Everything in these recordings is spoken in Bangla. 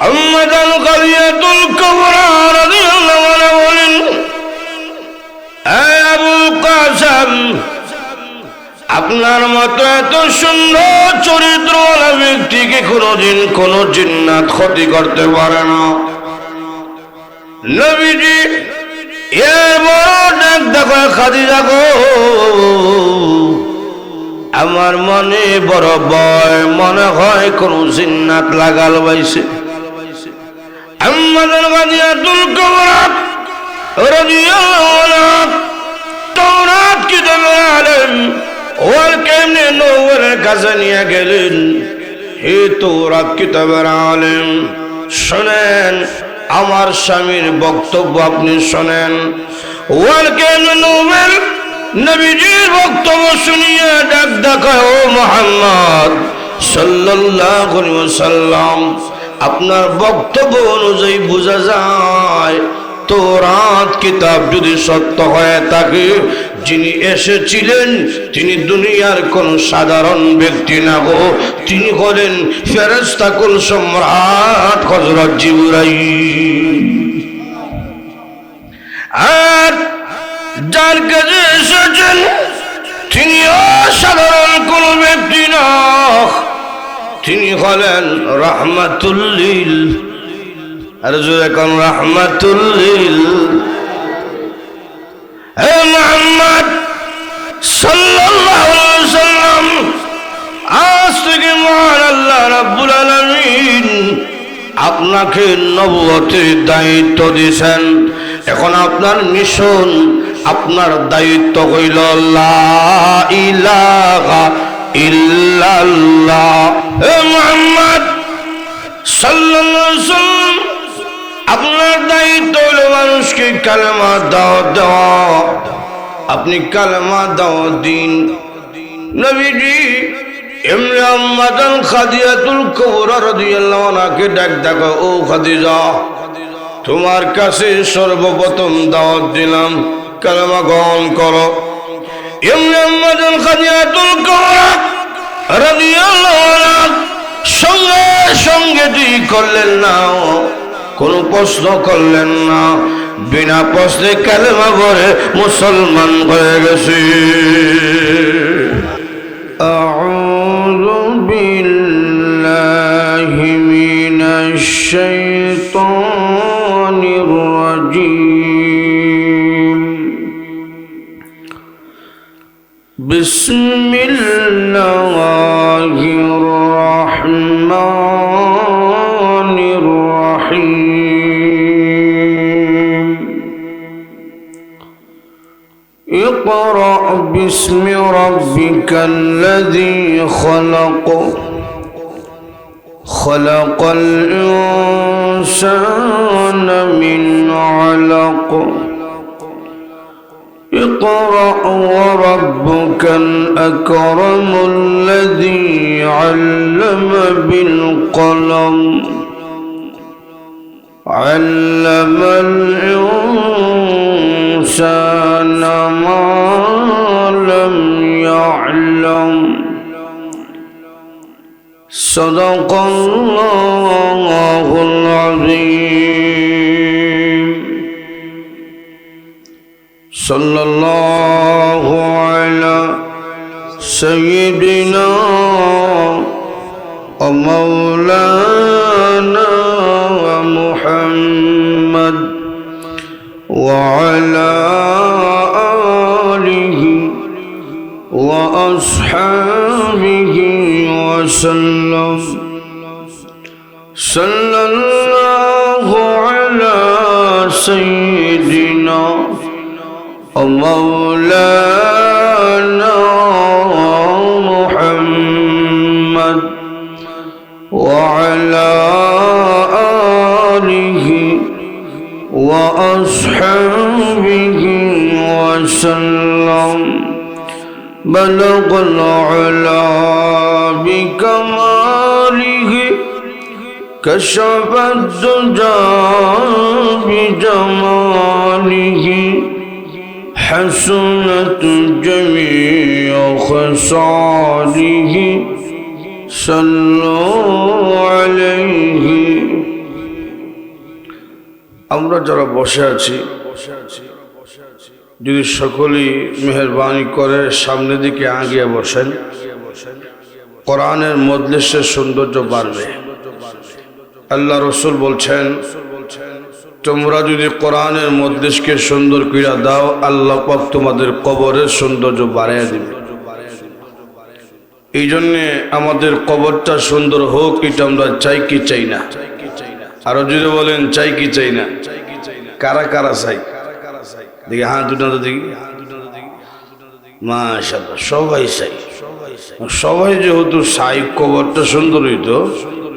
আম্মা জান খাদিজাতুল কুবরা রাদিয়াল্লাহু আনহা বলেন, হে আবুল কাসেম, আপনার মতো এত সুন্দর চরিত্রওয়ালা ব্যক্তিকে কোনোদিন কোন জিন্নাত ক্ষতি করতে পারে না। নবীজি এর বড় ডাক দেখো, খাদিজা গো, আমার মনে বড় ভয়, মনে হয় কোন জিন্নাত লাগাল বাইছে। আম্মা জান খাদিজাতুল কুবরা রাদিয়াল্লাহু আনহা তাওরাত কিতাবের আলেম ওয়াল কেমনে নবুয়তের কাছে নিয়ে গেলেন। হে তাওরাত কিতাবের আলেম, শোনেন, আমার স্বামীর বক্তব্য আপনি শোনেন। ওয়াল কেমনে নবুয়তের নবীজির বক্তব্য শুনিয়ে ডাক দেখায়, ও মুহাম্মদ সাল্লাল্লাহু আলাইহি ওয়াসাল্লাম, আপনার বক্তব্য অনুযায়ী বোঝা যায় তাওরাত কিতাব যদি সত্য হয়ে থাকে, যিনি এসেছিলেন তিনি দুনিয়ার কোন সাধারণ ব্যক্তি না গো, তিনি হলেন ফেরেশতা কুল সম্রাট হযরত জিবরাইল। আর যার কাছে এসেছেন তিনি অসাধারণ কোন ব্যক্তি না, তিনি হলেন রাহমাতুল লিল, আর জোরে কোন রাহমাতুল লিল। হে মুহাম্মদ সাল্লাল্লাহু আলাইহি ওয়াসাল্লাম, আজ থেকে মহান আল্লাহ রাব্বুল আলামিন আপনাকে নবুয়তের দায়িত্ব দিয়েছেন। এখন আপনার মিশন, আপনার দায়িত্ব হইল লা ইলাহা ইল্লাল্লাহ। হে মুহাম্মদ সাল্লাল্লাহু আলাইহি ওয়াসাল্লাম, আপনার দায়িত্ব হলো মানুষকে কালেমা দাওয়াত দেওয়া। আপনি কালেমা দাওয়াত দিন। নবীজি এমনি আম্মা জান খাদিজাতুল কুবরা রাদিয়াল্লাহু আনহাকে ডাক দেখো, ও খাদিজা, তোমার কাছে সর্বপ্রথম দাওয়াত দিলাম, কালেমা গ্রহণ করো। এমনি আম্মা জান খাদিজাতুল কুবরা রাদিয়াল্লাহু আনহা সঙ্গে সঙ্গে দুই করলেন না, কোনো প্রশ্ন করলেন না, বিনা প্রশ্নে কালেমা পড়ে মুসলমান হয়ে গেছে। আউযু বিল্লাহি মিনাশ শাইতানির রাজীম। বিসমিল্লাহির রাহমানির রাহিম। ইকরা বিসমি রাব্বিকাল লাযী খলাক, খলাকাল ইনসানা মিন আলাক। اقرأ وربك الأكرم الذي علم بالقلم، علم الإنسان ما لم يعلم، صدق الله العظيم. صلى الله على سيدنا ومولانا محمد وعلى آله وأصحابه وسلم. صلى الله على سيدنا ومولانا محمد وعلى آله وأصحابه وسلم. بلغ العلا بكماله، كشف الدجى بجماله، حسنت جميع خصاله. صلوا عليه আমরা যারা বসে আছি যদি সকলেই মেহেরবানি করে সামনে দিকে আগিয়ে বসেন, কোরআনের মজলিসের সৌন্দর্য বাড়বে। আল্লাহ রসুল বলছেন, তোমরা যদি কোরআনের মজলিসকে সুন্দর কইরা দাও, আল্লাহ পাক তোমাদের কবরের সৌন্দর্য বাড়াইয়া দিবে। এই জন্যে আমাদের কবরটা সুন্দর হোক, এটা আমরা চাই কি চাই না? আরো যদি বলেন চাই কি চাই না? কারা কারা চাই? দেখি হাত দুটা দেখি। মাশাআল্লাহ, সবাই চাই। সবাই যেহেতু চাই কবরটা সুন্দর হইতো,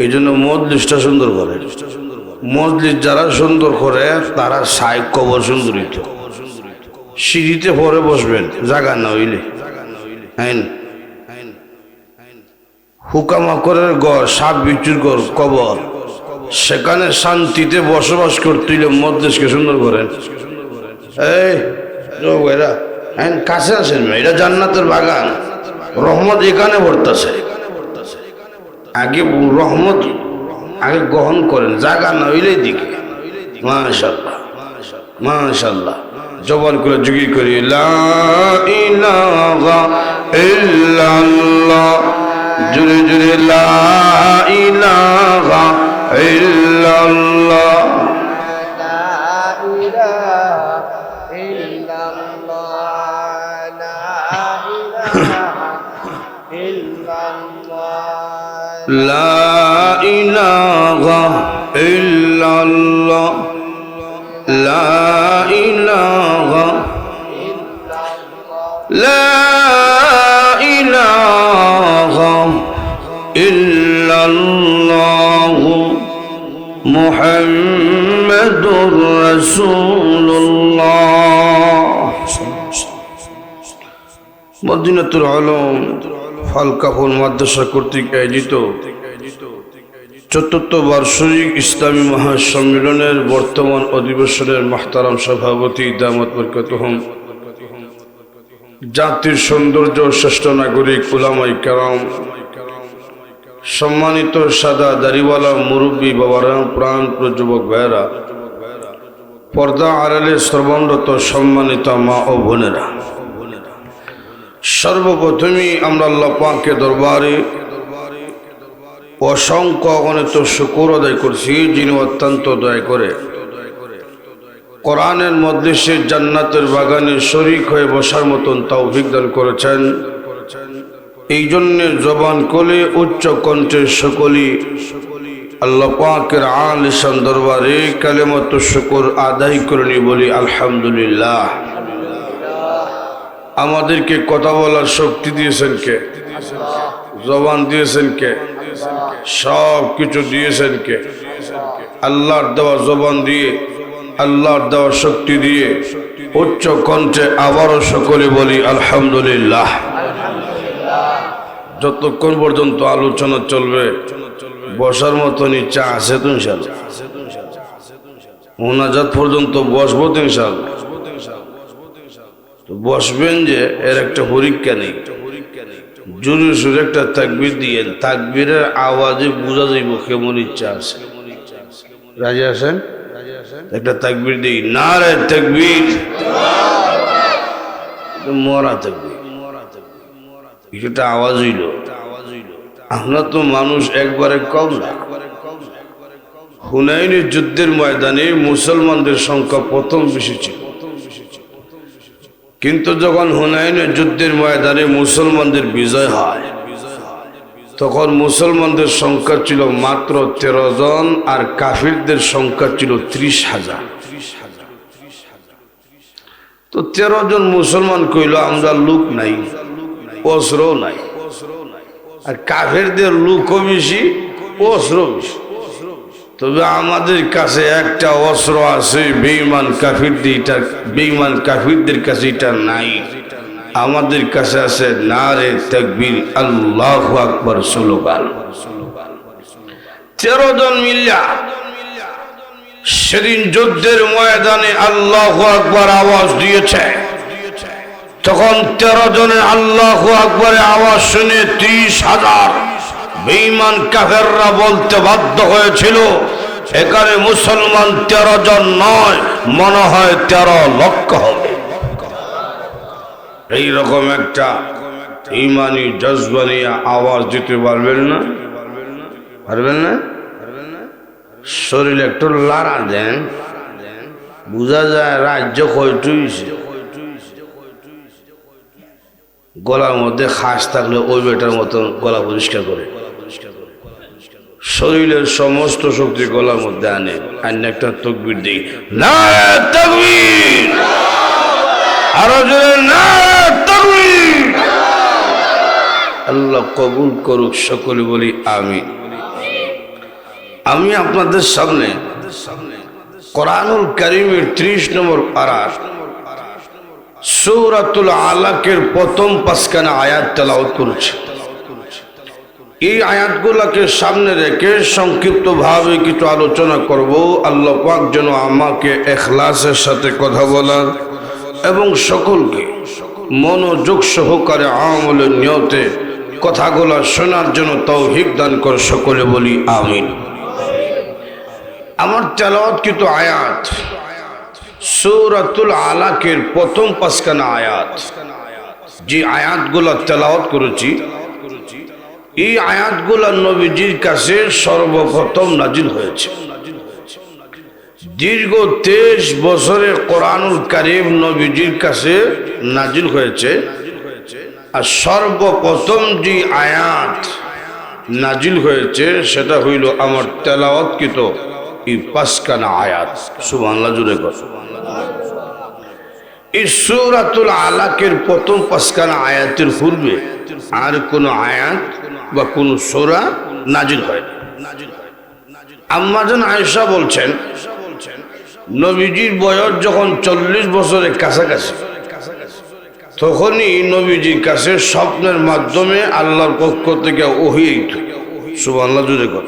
এই জন্য মজলিসটা সুন্দর করে। মজলিস যারা সুন্দর করে তারা চাই কবর সুন্দর হইতো। সিঁড়িতে পরে বসবেন জায়গা না হইলে, হুকামাকড়ের ঘর, সাপ বিচুর ঘর কবর, সেখানে শান্তিতে বসবাস করতে হইলে মজলিসকে সুন্দর করেন। এই এরা কাছে আসেন, এটা জান্নাতের বাগান, রহমত এখানে ভরতেছে। আগে রহমত আগে গ্রহণ করেন, জায়গা না হইলে দিকে। মাশাআল্লাহ মাশাআল্লাহ, জবান করে জিকির করি, লা ইলাহা ইল্লাল্লাহ, জুরে জুরে লা ইলাহা ইল্লাল্লাহ। لا إله إلا الله لا إله لا إله إلا الله محمد رسول الله। মদিনাতুল আলম ফালকাহুল মাদ্রাসা কর্তৃক আয়োজিত ৪র্থ বার্ষিক ইসলামী মহাসম্মেলনের বর্তমান অধিবেশনের মাহতারাম সভাপতি দামাত বরকাতুহুম, জাতির সৌন্দর্য, শ্রেষ্ঠ নাগরিক, উলামায়ে কেরাম, সম্মানিত সাদা দাড়িওয়ালা মুরব্বী বাবারা, প্রাণ যুবক ভাইয়েরা, পর্দা আড়ালে শ্রবণরত সম্মানিত মা ও বোনেরা, সর্বপ্রথমেই আমরা আল্লাহ পাকের দরবারে অসংখ্য অগণিত শুকর আদায় করছি, যিনি অত্যন্ত দয়া করে কোরআনের মজলিসে জান্নাতের বাগানে শরীক হয়ে বসার মতন তৌফিক দান করেছেন। এই জন্যে জবান কোলে উচ্চ কণ্ঠে সকলেই আল্লাহ পাকের আলিশান দরবারে কালেমাত শুকর আদায় করে নি, বলি আলহামদুলিল্লাহ। আমাদেরকে কথা বলার শক্তি দিয়েছেন কে? জবান দিয়েছেন কে? সব কিছু দিয়েছেন কে? আল্লাহর দেওয়া জবান দিয়ে, আল্লাহর দেওয়া শক্তি দিয়ে উচ্চ কণ্ঠে আবারও সকলে বলি আলহামদুলিল্লাহ। যতক্ষণ পর্যন্ত আলোচনা চলবে বসার মতন ইচ্ছা আছে তো ইনশাআল্লাহ, মোনাজাত পর্যন্ত বসবো তো ইনশাআল্লাহ। বসবেন যে এর একটা পরীক্ষা নেই, জোরে সোরে একটা তাকবীর দিয়ে, তাকবীরের আওয়াজে বোঝা যাইব কেমন ইচ্ছা আছে। রাজি আছেন? একটা তাকবীর দিই, নারে তাকবীর, মরা তাকবীর, একটা আওয়াজ হইল। আমরা তো মানুষ একবারে কম না। হুনাইনের যুদ্ধের ময়দানে মুসলমানদের সংখ্যা প্রথম বেশি ছিল, কিন্তু যখন হুনাইনের যুদ্ধের ময়দানে মুসলমানদের বিজয় হয়, তখন মুসলমানদের সংখ্যা ছিল মাত্র 13 জন, আর কাফিরদের সংখ্যা ছিল 30,000। তো 13 জন মুসলমান কইল আমরা লোক নাই, অস্ত্র নাই, আর কাফিরদের লোকও বেশি, অস্ত্র বেশি। তবে আমাদের কাছে একটা অস্ত্র আছে, বেঈমান কাফিরদের কাছে এটা নাই। আমাদের কাছে আছে নারে তাকবীর, আল্লাহু আকবার স্লোগান। 13 জন মিল্লা সেদিন যুদ্ধের ময়দানে আল্লাহু আকবার আওয়াজ দিয়েছে। তখন 13 জনের আল্লাহু আকবারের আওয়াজ শুনে 30,000 বেঈমান কাফেররা বলতে বাধ্য হয়েছিল, এখানে মুসলমান 13 জন নয়, মনে হয় 13 লক্ষ হবে। এইরকম একটা ইমানি জজবা নিয়ে আওয়াজ দিতে পারবেন না? পারবেন না? শরীরে একটু লাড়া দেন, বুঝা যায় রাজ্য কয়টুইছে। গলার মধ্যে খাস থাকলে ওই বেটার মতন গলা পরিষ্কার করে, শরীরের সমস্ত শক্তি গলার মধ্যে আনে, আইন একটা তাকবীর দিই, নারে তাকবীর, আরো জোরে নারে তাকবীর। আল্লাহ কবুল করুক, সকলে বলি আমিন। আমি আপনাদের সামনে কোরআনুল কারীমের 30 নম্বর পারা সূরাতুল আলাকের প্রথম 5খানা আয়াত তেলাওয়াত করেছি। এই আয়াতগুলোকে সামনে রেখে সংক্ষিপ্তভাবে কিছু আলোচনা করব। আল্লাহ পাক যেন আমাকে ইখলাসের সাথে কথা বলার এবং সকলকে মনোযোগ সহকারে আমলের নিয়তে কথাগুলো শোনার জন্য তৌফিক দান করে, সকলে বলি আমিন। আমার তেলাওয়াতকৃত আয়াত সূরাতুল আলাকের প্রথম 5খানা আয়াত, যে আয়াতগুলো তেলাওয়াত করেছি, এই আয়াতগুলো নবীজির কাছে সর্বপ্রথম নাজিল হয়েছে। দীর্ঘ 23 বছরের কোরআনুল কারীম নবীজির কাছে নাজিল হয়েছে। আর সর্বপ্রথম যে আয়াত নাজিল হয়েছে সেটা হইল আমার তেলাওয়াতকৃত এই 5খানা আয়াত। সুবহানাল্লাহ জুড়ে কর। এই সূরাতুল আলাকের প্রথম 5খানা আয়াতের পূর্বে আর কোন আয়াত বা কোন সূরা নাজিল হয় না। আম্মা জান আয়েশা বলছেন, নবীজির বয়স যখন 40 বছরের কাছাকাছি, তখনই নবীজির কাছে স্বপ্নের মাধ্যমে আল্লাহর পক্ষ থেকে ওহী হইত। সুবহানাল্লাহ জুড়ে কর।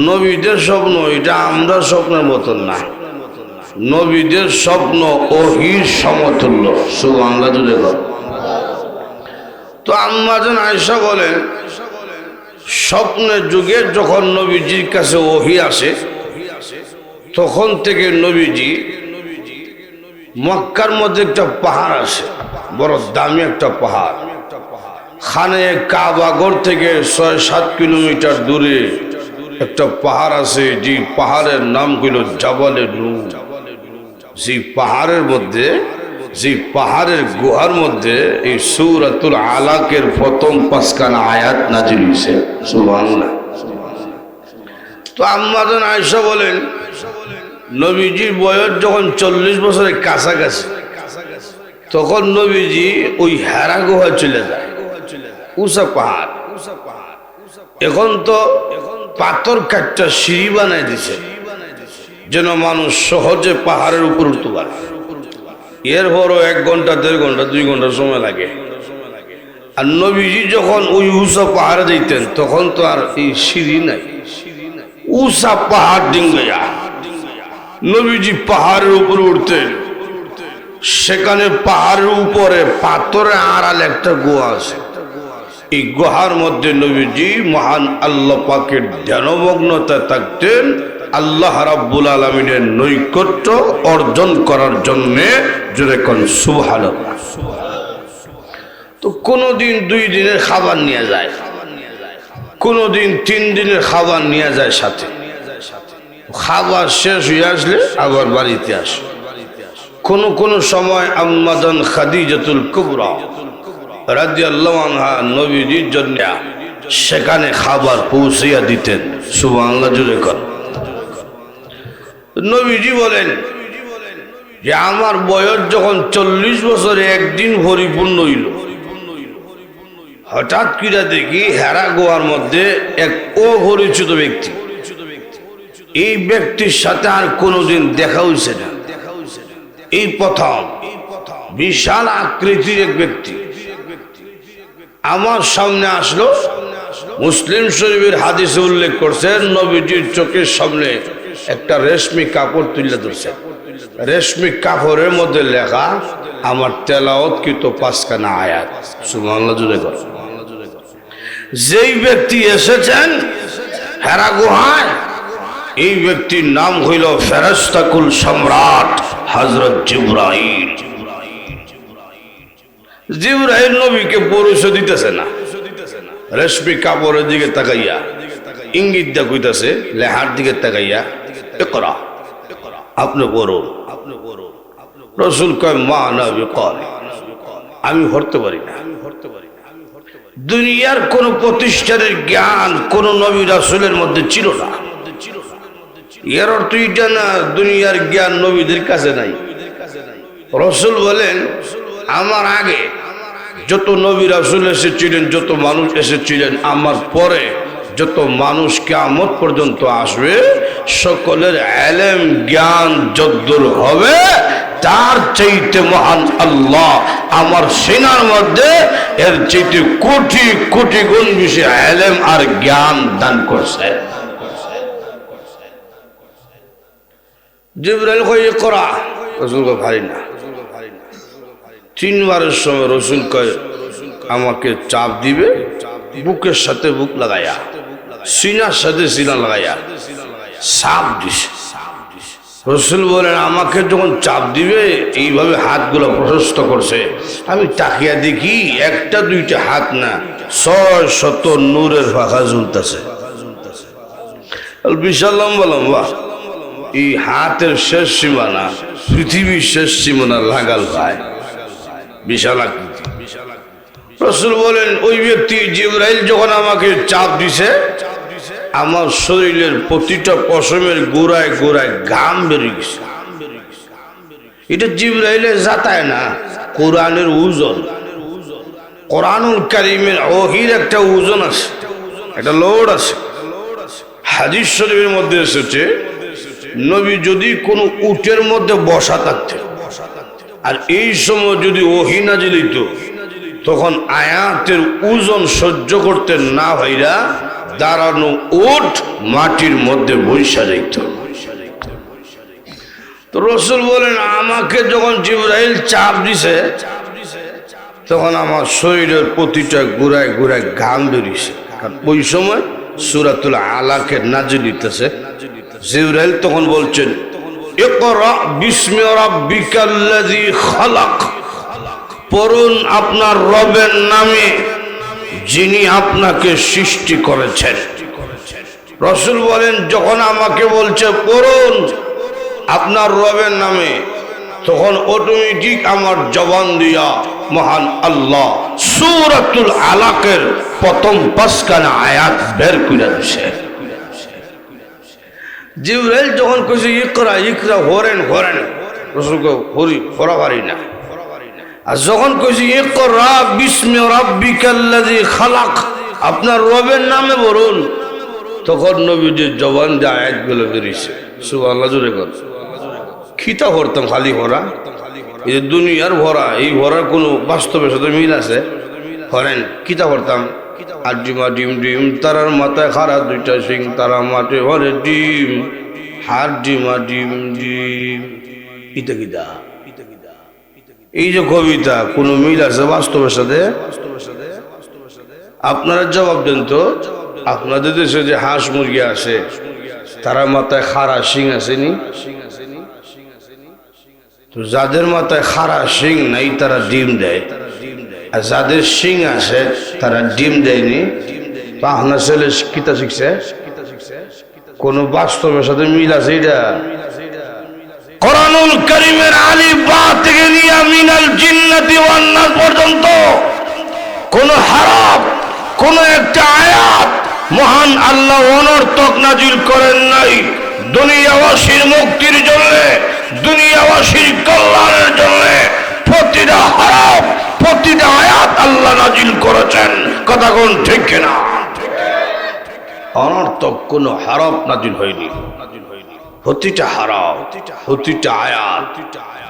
নবীদের স্বপ্ন এটা আমরা স্বপ্নের মতন না, নবীদের স্বপ্ন ওহীর সমতুল্য। সুবহানাল্লাহ জুড়ে কর। তো আম্মা জান আয়েশা বলেন, স্বপ্নের যুগে যখন নবীজির কাছে ওহী আসে, তখন থেকে নবীজি মক্কার মধ্যে একটা পাহাড় আছে, বড় দামি একটা পাহাড়। খানে কাবাগর থেকে 6-7 কিলোমিটার দূরে একটা পাহাড় আছে, যে পাহাড়ের নাম হইল জাবালে নূর। যে পাহাড়ের মধ্যে, যে পাহাড়ের গুহার মধ্যে এই সূরাতুল আলাকের প্রথম 5খানা আয়াত নাজিল হয়েছে। সুবহানাল্লাহ। তো আম্মা জান আয়েশা বলেন, নবীজির বয়স যখন 40 বছরের কাছাকাছি, তখন নবীজি ওই হেরা গুহায় চলে যায়। উঁচা পাহাড়, এখন তো পাথর কাটটা সিঁড়ি বানাই দিছে যেন মানুষ সহজে পাহাড়ের উপর উঠতে পারে। এরপরও 1 ঘন্টা 1.5 ঘন্টা 2 ঘন্টা সময় লাগে। আর নবীজি যখন ওই উঁচা পাহাড়ে যেতেন, তখন তো আর এই সিঁড়ি নাই, উঁচা পাহাড় ডিঙ্গিয়া নবীজি পাহাড়ের উপরে উঠতেন। সেখানে পাহাড়ের উপরে পাথরে আড়াল একটা গুহা আছে। এই গুহার মধ্যে নবীজি মহান আল্লাহ পাকের ধ্যানমগ্নতা থাকতেন, আল্লাহ রাব্বুল আলামিনের নৈকট্য অর্জন করার জন্য। জোরে কোন সুবহানাল্লাহ। তো কোনদিন 2 দিনের খাবার নিয়ে যায়, কোনদিন 3 দিনের খাবার নিয়ে যায় সাথে। খাবার শেষ হয়ে আসলে আবার বাড়িতে আসে। কোন সময় আম্মা জান খাদিজাতুল কুবরা রাদিয়াল্লাহু আনহা নবীজির জন্য সেখানে খাবার পৌঁছিয়ে দিতেন। সুবহানাল্লাহ জুড়ে কর। নবীজি বলেন যে আমার বয়স যখন 40 বছরে একদিন পরিপূর্ণ হইল, হঠাৎ করে দেখি হেরা গুহার মধ্যে এক অপরিচিত ব্যক্তি। এই ব্যক্তির সাথে আর কোনোদিন দেখা হয়েছে না, এই প্রথম। বিশাল আকৃতির এক ব্যক্তি আমার সামনে আসলো। মুসলিম শরীফের হাদিসে উল্লেখ করছেন, নবীজির চোখের সামনে একটা রেশমি কাপড় তুলে ধরছে। রেশমি কাপড়ের মধ্যে লেখা আমার তেলাওয়াতকৃত 5খানা আয়াত। সুবহানাল্লাহ জুড়ে কর। যেই ব্যক্তি এসেছেন হেরা গুহায়, এই ব্যক্তির নাম হইল ফেরেশতাকুল সম্রাট হযরত জিবরাইল। জিবরাইল নবীকে পরিচয় দিতেছে না, রেশমি কাপড়ের দিকে তাকাইয়া ইঙ্গিত দা কইতাছে, লেহার দিকে তাকাইয়া ইকরা, আপনি পড়ুন। রাসূল কয় মা না বিকারি, আমি পড়তে পারি না। দুনিয়ার কোন প্রতিষ্ঠানের জ্ঞান কোন নবী রাসূলের মধ্যে ছিল না। এর অর্থ এটা না দুনিয়ার জ্ঞান নবীদের কাছে নাই। রাসূল বলেন আমার আগে যত নবী রাসূল এসেছিলেন, যত মানুষ এসেছিলেন, আমার পরে যত মানুষ কিয়ামত পর্যন্ত আসবে, সকলের ইলম জ্ঞান যদ্দূর হবে তার চাইতে মহান আল্লাহ আমার সিনার মধ্যে এর চাইতে কোটি কোটি গুণ বেশি ইলম আর জ্ঞান দান করছে। জিবরাইল কয় ইকরা, রাসূল কয় পারি না। তিনবারের সময় রাসূল কয় আমাকে চাপ দিবে, বুকের সাথে বুক লাগাইয়া, সিনার সাথে সিনা লাগাইয়া চাপ দিছে। রাসূল বলেন আমাকে যখন চাপ দিবে এইভাবে হাতগুলো প্রশস্ত করছে, আমি তাকিয়া দেখি একটা দুইটা হাত না, ৬০০ নূরের পাখা ঝুলতেছে, বিশাল লম্বা লম্বা। এই হাতের শেষ সীমানা পৃথিবীর শেষ সীমানা লাগাল ভাই, বিশাল আকৃতি। রাসূল বলেন ওই ব্যক্তি জিবরাইল যখন আমাকে চাপ দিছে, আমার শরীরের প্রতিটা পশমের গোড়ায় গোড়ায় ঘাম বেরিয়ে গেছে। এটা জিবরাইলের জাতায় না, কোরআনের ওজন। কোরআনুল কারীমের ওহীর একটা ওজন আছে, একটা লোড আছে। হাদিস শরীফের মধ্যে এসেছে নবী যদি কোনো উটের মধ্যে বসা থাকতেন আর এই সময় যদি ওহী নাজিল হইত, তখন আয়াতের ওজন সহ্য করতে না হইরা দাঁড়ানো উট মাটির মধ্যে বৈশা যাইত। তো রাসূল বলেন আমাকে যখন জিবরাইল চাপ দিছে, তখন আমার শরীরের প্রতিটা গোড়ায় গোড়ায় ঘাম বেরিয়েছে। কারণ ওই সময় সূরাতুল আলাকের নাজিল হইতেছে। জিবরাইল তখন বলছেন ইকরা বিসমি রাব্বিকাল্লাযী খালাক, পড়ুন আপনার রবের নামে যিনি আপনাকে সৃষ্টি করেছেন। রাসূল বলেন যখন আমাকে বলছে পড়ুন আপনার রবের নামে, তখন অটোমেটিক আমার জবান দিয়া মহান আল্লাহ সূরাতুল আলাকের প্রথম ৫খানা আয়াত বের করে দিয়েছে। জিবরাইল যখন কইছে ইকরা ইকরা হরেন হরেন, রাসূল কই হরি পড়া পারি না। আর যখন কইছে ইকরা বিসমি রাব্বিকাল্লাযী খালাক, আপনার রবের নামে বলুন, তখন নবীজির জবান দিয়ে আয়াতগুলো বেরিয়েছে। সুবহানাল্লাহ, জোরে কর। খিতা ভরতাম খালি ভরা, এই দুনিয়ার ভরা, এই ভরার কোনো বাস্তবের সাথে মিল আছে? হরেন কিতা ভরতাম, আর ডিমা ডিম ডিম তারার মাথায় খারা দুইটা সিং, তারা মাঠে ভরে ডিম, হার ডিমা ডিম ডিম। ইতা কিতা এই যে কবিতা কোনো মিল আছে বাস্তবের সাথে? আপনারা জবাব দেন তো, আপনাদের দেশে যে হাঁস মুরগি আছে তারা মাথায় খারা সিং আসেনি? তো যাদের মাথায় খারা সিং নাই তারা ডিম দেয়, আর যাদের সিং আছে তারা ডিম দেয়নি। তো আপনার ছেলে কিতা শিখছে? কোন বাস্তবের সাথে মিল আছে? এটা কোরআনুল কারীমের আলিফ বা থেকে নিয়ে মিনাল জিন্নাতি ওয়ান নাস পর্যন্ত কোন হারাফ, কোন একটা আয়াত মহান আল্লাহ অনর্থক নাজিল করেন নাই। দুনিয়াবাসীর মুক্তির জন্য, দুনিয়াবাসীর কল্যাণের জন্য প্রতিটা হারাফ, প্রতিটা আয়াত আল্লাহ নাজিল করেছেন। কথা কোন ঠিক কিনা? অনর্থক কোন হারাফ নাজিল হয়নি। প্রতিটা হারাফ, প্রতিটা আয়াত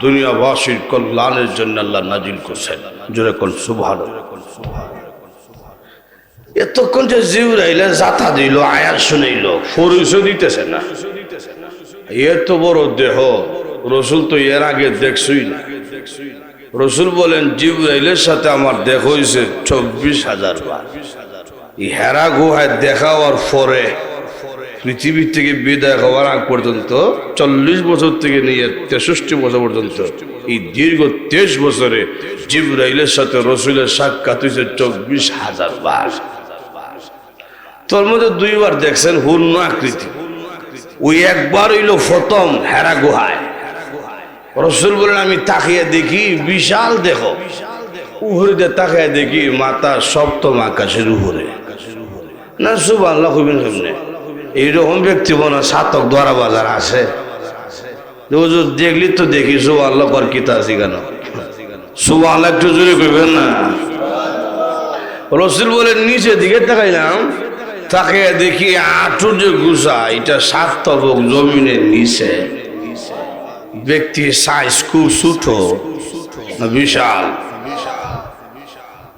দুনিয়াবাসীর কল্যাণের জন্য আল্লাহ নাজিল করছেন। জোরে কোন সুবহানাল্লাহ। এতক্ষণ যে জিবরাইল জাতা দিল, আয়াত শুনাইল, পরিচয় দিতেছে না। এত বড় দেহ রাসূল তো এর আগে দেখছই না। রাসূল বলেন জিবরাইলের সাথে আমার দেখা হয়েছে ২৪,০০০ বার। হেরা গুহায় দেখা হওয়ার পরে পৃথিবী থেকে বিদায় হওয়ার আগ পর্যন্ত 40 বছর থেকে নিয়ে 63 বছর পর্যন্ত এই দীর্ঘ 23 বছরে জিবরাইলের সাথে রসুলের সাক্ষাৎ হয়েছে 24,000 বার। তোর মধ্যে 2 বার দেখছেন পূর্ণ আকৃতি, ওই একবার হইল প্রথম হেরা গুহায়। রসুল বলেন আমি তাকিয়ে দেখি বিশাল দেহ, উপরে তাকিয়ে দেখি মাথা সপ্তম আকাশের উপরে। না সুবহানাল্লাহ কইবেন সামনে এইরকম ব্যক্তি মনে সাতক দ্বারা বাজার আছে, দেখলি তো দেখি সুবহানাল্লাহ কর কিতা আছে কেন? সুবহানাল্লাহ একটু জোরে কইবেন না? রসুল বলেন নিচে দিকে তাকাইলাম, তাকে দেখি আঁটু যে গুছা এটা 7 তবক জমিনের নিচে। ব্যক্তি সাইজ খুব ছোট বিশাল।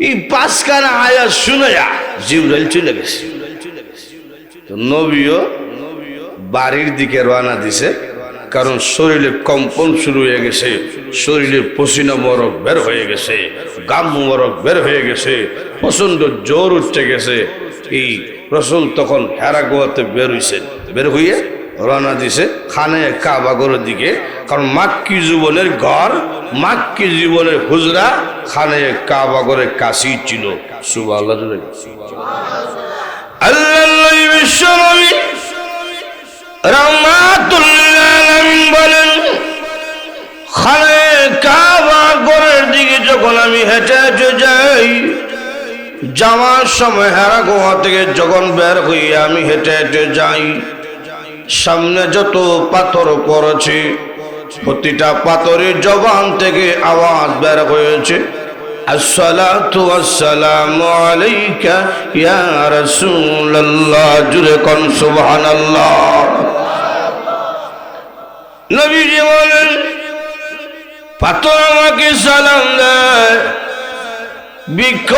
এই 5খানা আয়াত শুনে জিবরাইল চলে গেছে। নবীও বাড়ির দিকে রওনা দিছে, কারণ শরীরে কম্পন শুরু হয়ে গেছে, শরীরে পসিনা মরক বের হয়ে গেছে, গাম মরক বের হয়ে গেছে, প্রচন্ড জ্বর উঠে গেছে। এই রসুল তখন হেরা গুহাতে বের হইছেন, বের হইয়ে রওনা দিছে খানে কাবাগরের দিকে, কারণ মাক্কি জীবনের ঘর, মাক্কি জীবনের হুজরা খানে কাবাগরের কাছেই ছিল। সুবহানাল্লাহ। আল্লাহ বিশ্বনবী রাহমাতুল লিল আলামিন বলেন, খানে কাবাগরের দিকে যখন আমি হেঁটে হেঁটে যাই, যাওয়ার সময় হেরা গুহা থেকে যখন বের হই আমি হেঁটে হেঁটে যাই, সামনে যত পাথর পড়েছে প্রতিটা পাথরের জবান থেকে আওয়াজ বের হয়েছে, আসসালাতু ওয়াসসালামু আলাইকা ইয়া রাসূলুল্লাহ। জুরে কোন সুবহানাল্লাহ। নবীজি বলেন পাথর আমাকে সালাম দেয়, বৃক্ষ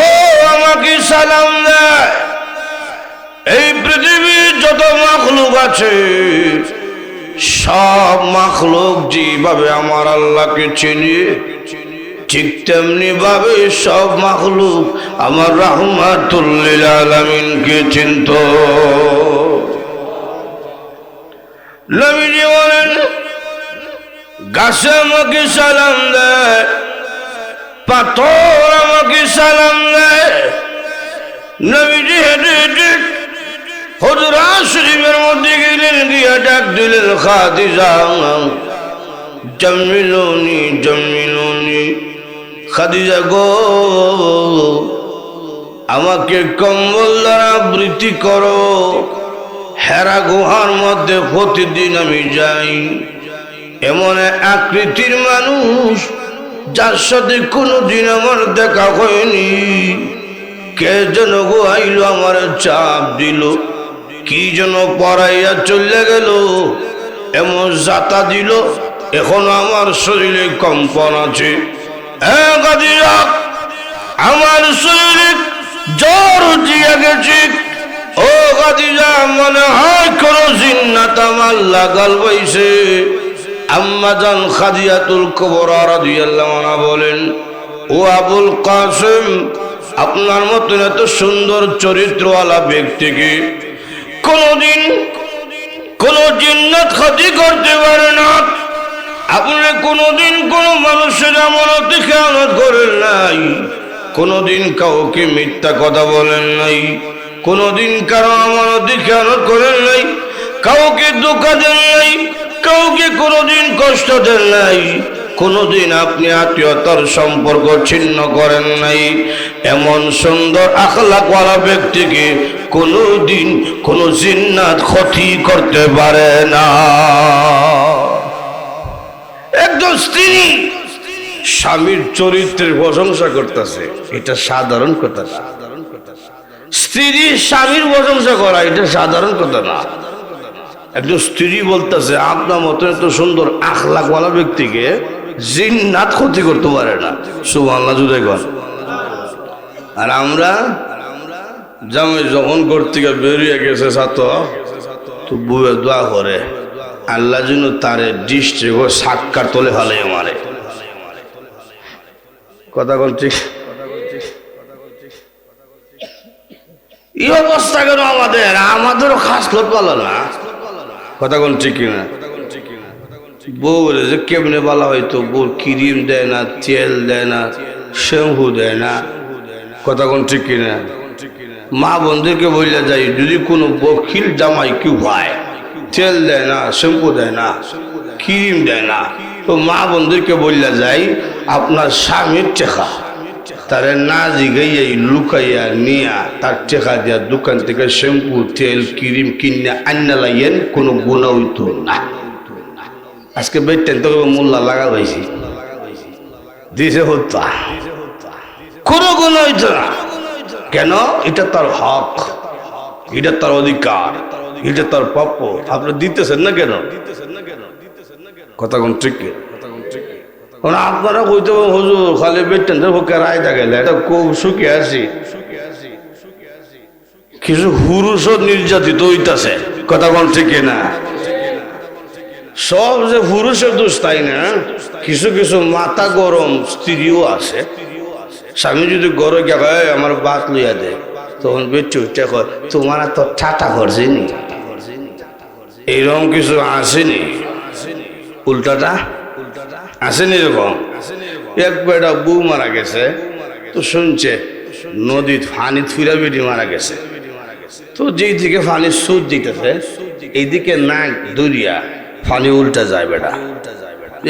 আমাকে সালাম দেয়। এই পৃথিবীর যত মাখলুক আছে সব মাখলুক যেভাবে আমার আল্লাহকে চিনি, ঠিক তেমনি ভাবে সব মাখলুক আমার রাহমাতুল লিল আলামিনকে চিনত। নবীজি বলেন গাছে আমাকে সালাম দেয়, পাথর আমাকে সালাম দেয়। নবীজি হেঁটে হেঁটে হুজরা শরীফের মধ্যে গেলেন, গিয়া ডাক দিলেন খাদিজা, জাম্মিলুনি জাম্মিলুনি। খাদিজা গো, আমাকে কম্বল দ্বারা আবৃত্তি করো। হেরা গুহার মধ্যে প্রতিদিন আমি যাই, এমন আকৃতির মানুষ যার সাথে কোনোদিন আমার দেখা হয়নি। কে যেন গো আইলো আমার চাপ দিল, কি যেন পড়াইয়া চলে গেল, এমন যাতা দিল, এখন আমার শরীরে কম্পন আছে। আমার শরীরে জ্বর উঠিয়া গেছে। ও খাদিজা, মনে হয় কোন জিন্নাত আমার লাগাল বইছে। আম্মা জান খাদিজাতুল কুবরা রাদিয়াল্লাহু আনহা বলেন, ও আবুল কাসেম, আপনার মতন এত সুন্দর চরিত্রওয়ালা ব্যক্তিকে কোনদিন কোন জিন্নাত ক্ষতি করতে পারে না। আপনি কোনদিন কোন মানুষের আমানতে খেয়ানত করেন নাই, কোনদিন কাউকে মিথ্যা কথা বলেন নাই, কোনদিন কারো আমানতে খেয়ানত করেন নাই, কাউকে ধোঁকা দেন নাই, কাউকে কোনদিন কষ্ট দেন নাই, কোনদিন আপনি আত্মীয়তার সম্পর্ক ছিন্ন করেন নাই। এমন সুন্দর আখলাকওয়ালা ব্যক্তিকে কোনদিন কোন জিন্নাত ক্ষতি করতে পারে না। একজন স্ত্রী স্বামীর চরিত্রের প্রশংসা করতেছে, এটা সাধারণ কথা না। স্ত্রী স্বামীর প্রশংসা করা এটা সাধারণ কথা না। একজন স্ত্রী বলতেছে আপনার মতো এত সুন্দর আখলাকওয়ালা ব্যক্তিকে জিন্নাত ক্ষতি করতে পারে না। সুবহানাল্লাহ জুড়ে কর। আর আমরা জামাই যখন ঘর থেকে বেরিয়ে গেছে ছাত্র তো বুয়ে দোয়া করে, আল্লাহ যেন তারে দৃষ্টি ও সাক্ষাৎ তোলে ফেলে আমারে। কথা বল ঠিক? এই অবস্থা কেন আমাদেরও খাস লোক বলো না, কথা কোন ঠিক কিনা? বউ বলে যে কেমনে বলা হয়তো, বউ ক্রিম দেয় না, তেল দেয় না, শ্যাম্পু দেয় না, কথা কোন ঠিক কিনা? মা বন্ধুকে বললে যাই, যদি কোনো বকিল জামাই কেউ হয়, তেল দেয় না, শ্যাম্পু দেয় না, ক্রিম দেয় না, তো মা বন্ধুকে বললে যাই আপনার স্বামীর টেকা তারে না জিগাইয়া লুকাইয়া নিয়া তার টেকা দিয়া দোকান থেকে শ্যাম্পু তেল ক্রিম কিনে আন্না লাইয়েন, কোনো গুণা হইতো না। আজকে বেটেন তো মোল্লা লাগা হয়েছি দিছে হত্যা, কোনো গুণা হইতো না। কেন? এটা তার হক, এটা তার অধিকার, এটা তার প্রাপ্য। আপনি দিতেছেন না কেন? কথা কোন ঠিক? আপনারা কইতে হুজুর খালি বেটেন হোকে রায় থাকেলে এটা খুব সুখে আছি, কিছু পুরুষও নির্যাতিত হইতাছে, কথা কোন ঠিক না? সব যে পুরুষের দোষ তাই না, কিছু কিছু মাথা গরম স্ত্রীও আছে। স্বামী যদি গরম গিয়ে আমার বাত লইয়া দেয়, তখন বেচে উঠে কয় তোমার তো ঠাটা করছেনি, এইরকম কিছু আসেনি, উল্টাটা আসেনি। এরকম এক বেটা বউ মারা গেছে, তো শুনছে নদীর ফানি থুইরা বেটি মারা গেছে, তো যেই দিকে ফানির সুদ দিতেছে এইদিকে নাক দৌড়িয়া ফানি উল্টা যায়। বেটা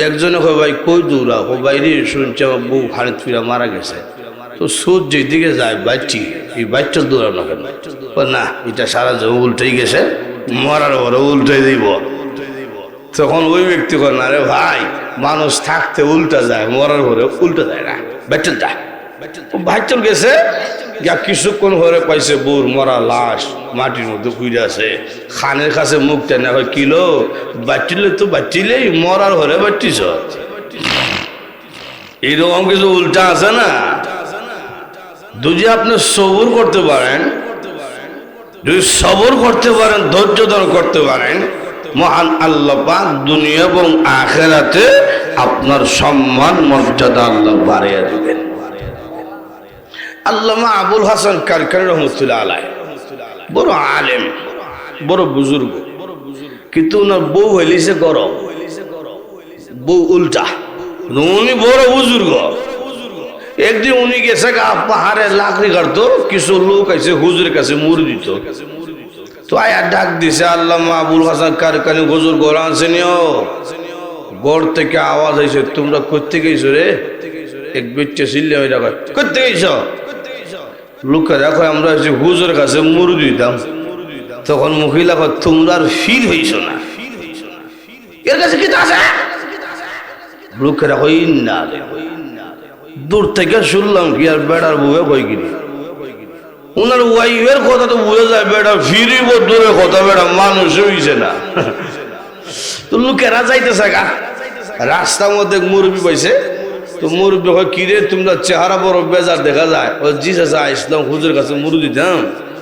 একজনে কয় ভাই কই দৌড়া, ও বাইরে শুনছে আমার বউ ফানি থুইরা মারা গেছে, তো সুদ যেদিকে যায় বাচ্চি, এই বাচ্চা দৌড়ানো কেন? না, এটা সারা জীবন উল্টাই গেছে, মরার পরে উল্টাই দিব। তখন ওই ব্যক্তি কর না রে ভাই, মানুষ থাকতে উল্টা যায়, মরার পরে উল্টা যায় না, বাচ্চা যায়। বাচ্চা গেছে যা কিছুক্ষণ পরে পাইছে বউর মরা লাশ মাটির মধ্যে ঘুরে আছে, খানের কাছে মুখ টেনে হয় কিলো বাচ্চিলে, তো বাচ্চিলেই মরার ঘরে বাচ্চিস। এইরকম কিছু উল্টা আছে না। যদি আপনি সবর করতে পারেন, যদি সবর করতে পারেন, ধৈর্য ধারণ করতে পারেন, মহান আল্লাহ পাক দুনিয়া এবং আখিরাতে আপনার সম্মান মর্যাদা আল্লাহ বাড়িয়ে দিবেন। আল্লামা আবুল হাসান কারকানি রহমতুল্লাহ আলাইহি বড় আলেম, বড় বুজুর্গ, কিন্তু ওনার বউ হইলিছে গরম, বউ উল্টা। উনি বড় বুজুর্গ। একদিন উনি গেছে পাহাড়ে লাকড়ি কাটতো, কিছু লোক আছে হুজুরের কাছে মুড়ি দিত, তো আয়া ডাক দিছে আল্লামা আবুল হাসান কারকানি হুজুর ঘর আনছেনিও। ঘর থেকে আওয়াজ হয়েছে তোমরা করতে গেছো রে? এক বেচ্চা চিল্লে ওই ডাক করতে গেছ? লোকে দেখো আমরা হুজুরের কাছে মুড়ি দিতাম। তখন মহিলা কয় তোমরা আর ফির হইছ না, এর কাছে কি আছে? লোকেরা কই না, দূর থেকে শুনলাম কি আর বেড়ার বউয়ে কই কিনি, ওনার ওয়াইফের কথা তো বুঝে যায় বেড়া ফিরিব দূরে কথা, বেড়া মানুষ হইছে না। তো লোকেরা যাইতেছে গা রাস্তার মধ্যে মুরব্বী পাইছে, তো মুরব্বী হয় কিরে তোমরা চেহারা বড় বেজার দেখা যায়। ও জি চাচা ইসলাম হুজুরের কাছে মুরু দিতাম,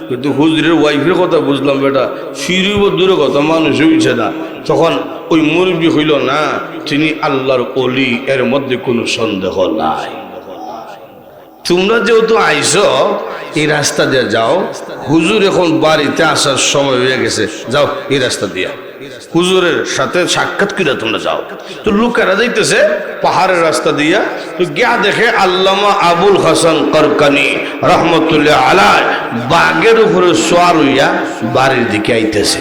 কিন্তু হুজুরের ওয়াইফের কথা বুঝলাম বেটা ফিরিব দূরে কথা মানুষ হইছে না। তখন ওই মুরব্বী হইল না তিনি আল্লাহর ওলি, এর মধ্যে কোনো সন্দেহ নাই। তোমরা যেহেতু আইসো এই রাস্তা দিয়ে যাও, হুজুর এখন বাড়িতে আসার সময় হয়ে গেছে, যাও এই রাস্তা দিয়ে হুজুরের সাথে সাক্ষাৎ করে তোমরা যাও। তো লোকেরা যাইতেছে পাহাড়ের রাস্তা দিয়া, তো গিয়া দেখে আল্লামা আবুল হাসান কারকানি রহমতুল্লাহ আলাইহি বাগের উপরে সোয়ার হইয়া বাড়ির দিকে আইতেছে।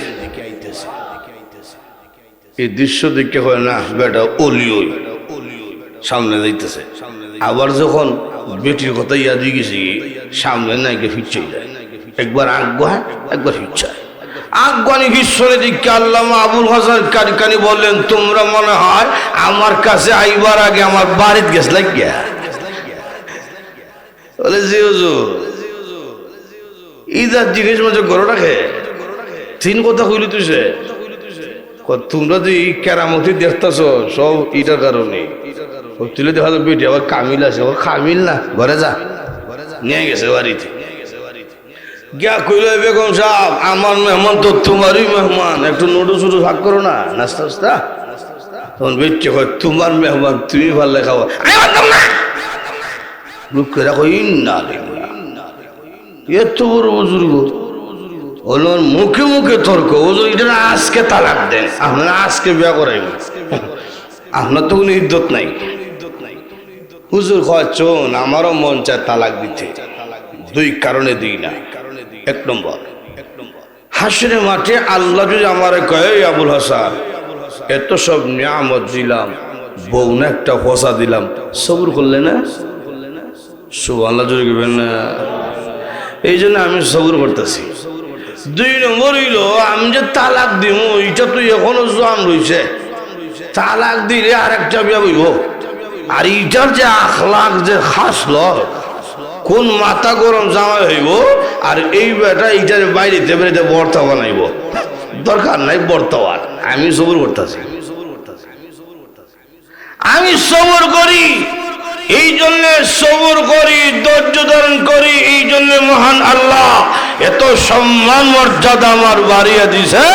এই দৃশ্য দেখে হয় না বেটা অলি ওই সামনে যাইতেছে। আবার যখন বেটির কথা ইয়াদ হয়ে গেছি, সামনে নাইকে ফিরছে যায়, একবার আজ্ঞা একবার ফিরছে। আজ্ঞানি ঈশ্বরের দিকে আল্লামা আবুল হাসান কারকানি বললেন তোমরা মনে হয় আমার কাছে আইবার আগে আমার বাড়িতে গেছ লাগিয়া। বলে জি হুজুর, ইদার জিজ্ঞেস মাঝে ঘর রাখে তিন কথা কইলি তুই সে, তোমরা যে এই কেরামতি দেখতেছ সব ইটার কারণে। তুলে দেখা যাবে বেটি আবার কামিল আছে, ও কামিল না, ঘরে যা, নিয়ে গেছে বাড়িতে। গিয়া কইল বেগম সাহেব আমার মেহমান তো তোমারই মেহমান, একটু নোটু ছুটু ভাগ করো না, নাস্তা নাস্তা। তখন বেটি কয় তোমার মেহমান তুমি ভালো খাওয়া, লোকেরা কই না এত বড় বুজুর্গ হলো মুখে মুখে তর্ক, হুজুর এটা আজকে তালাক দেন, আপনারা আজকে বিয়া করাইব, আপনার তো কোনো ইজ্জত নাই। হুজুর কয় চোন আমারও মন চায় তালাক দিতে, দুই কারণে দিই না। এক নম্বর, হাসরের মাঠে আল্লাহ যদি আমারে কয় আবুল হাসান এত সব নিয়ামত দিলাম, বউ না একটা ফসা দিলাম, সবুর করলে না? সুবহানাল্লাহ জোরে বলবেন না? এই জন্য আমি সবুর করতেছি। দুই নম্বর হইল আমি যে তালাক দিব এটা তো এখনো জোয়ান রয়েছে, তালাক দিলে আর একটা বিয়া বইব, আর ইটার যে আখলাক যে খাসল, কোন মাথা গরম জামাই হইব, আর এই বেটা ইটার বাইরেতে বেড়েতে বর্তা বানাইব, দরকার নাই বর্তমান। আমি সবুর করতেছি, আমি সবর করি, এই জন্য সবর করি, ধৈর্য ধারণ করি। এই জন্য মহান আল্লাহ এত সম্মান মর্যাদা আমার বাড়িয়ে দিছে।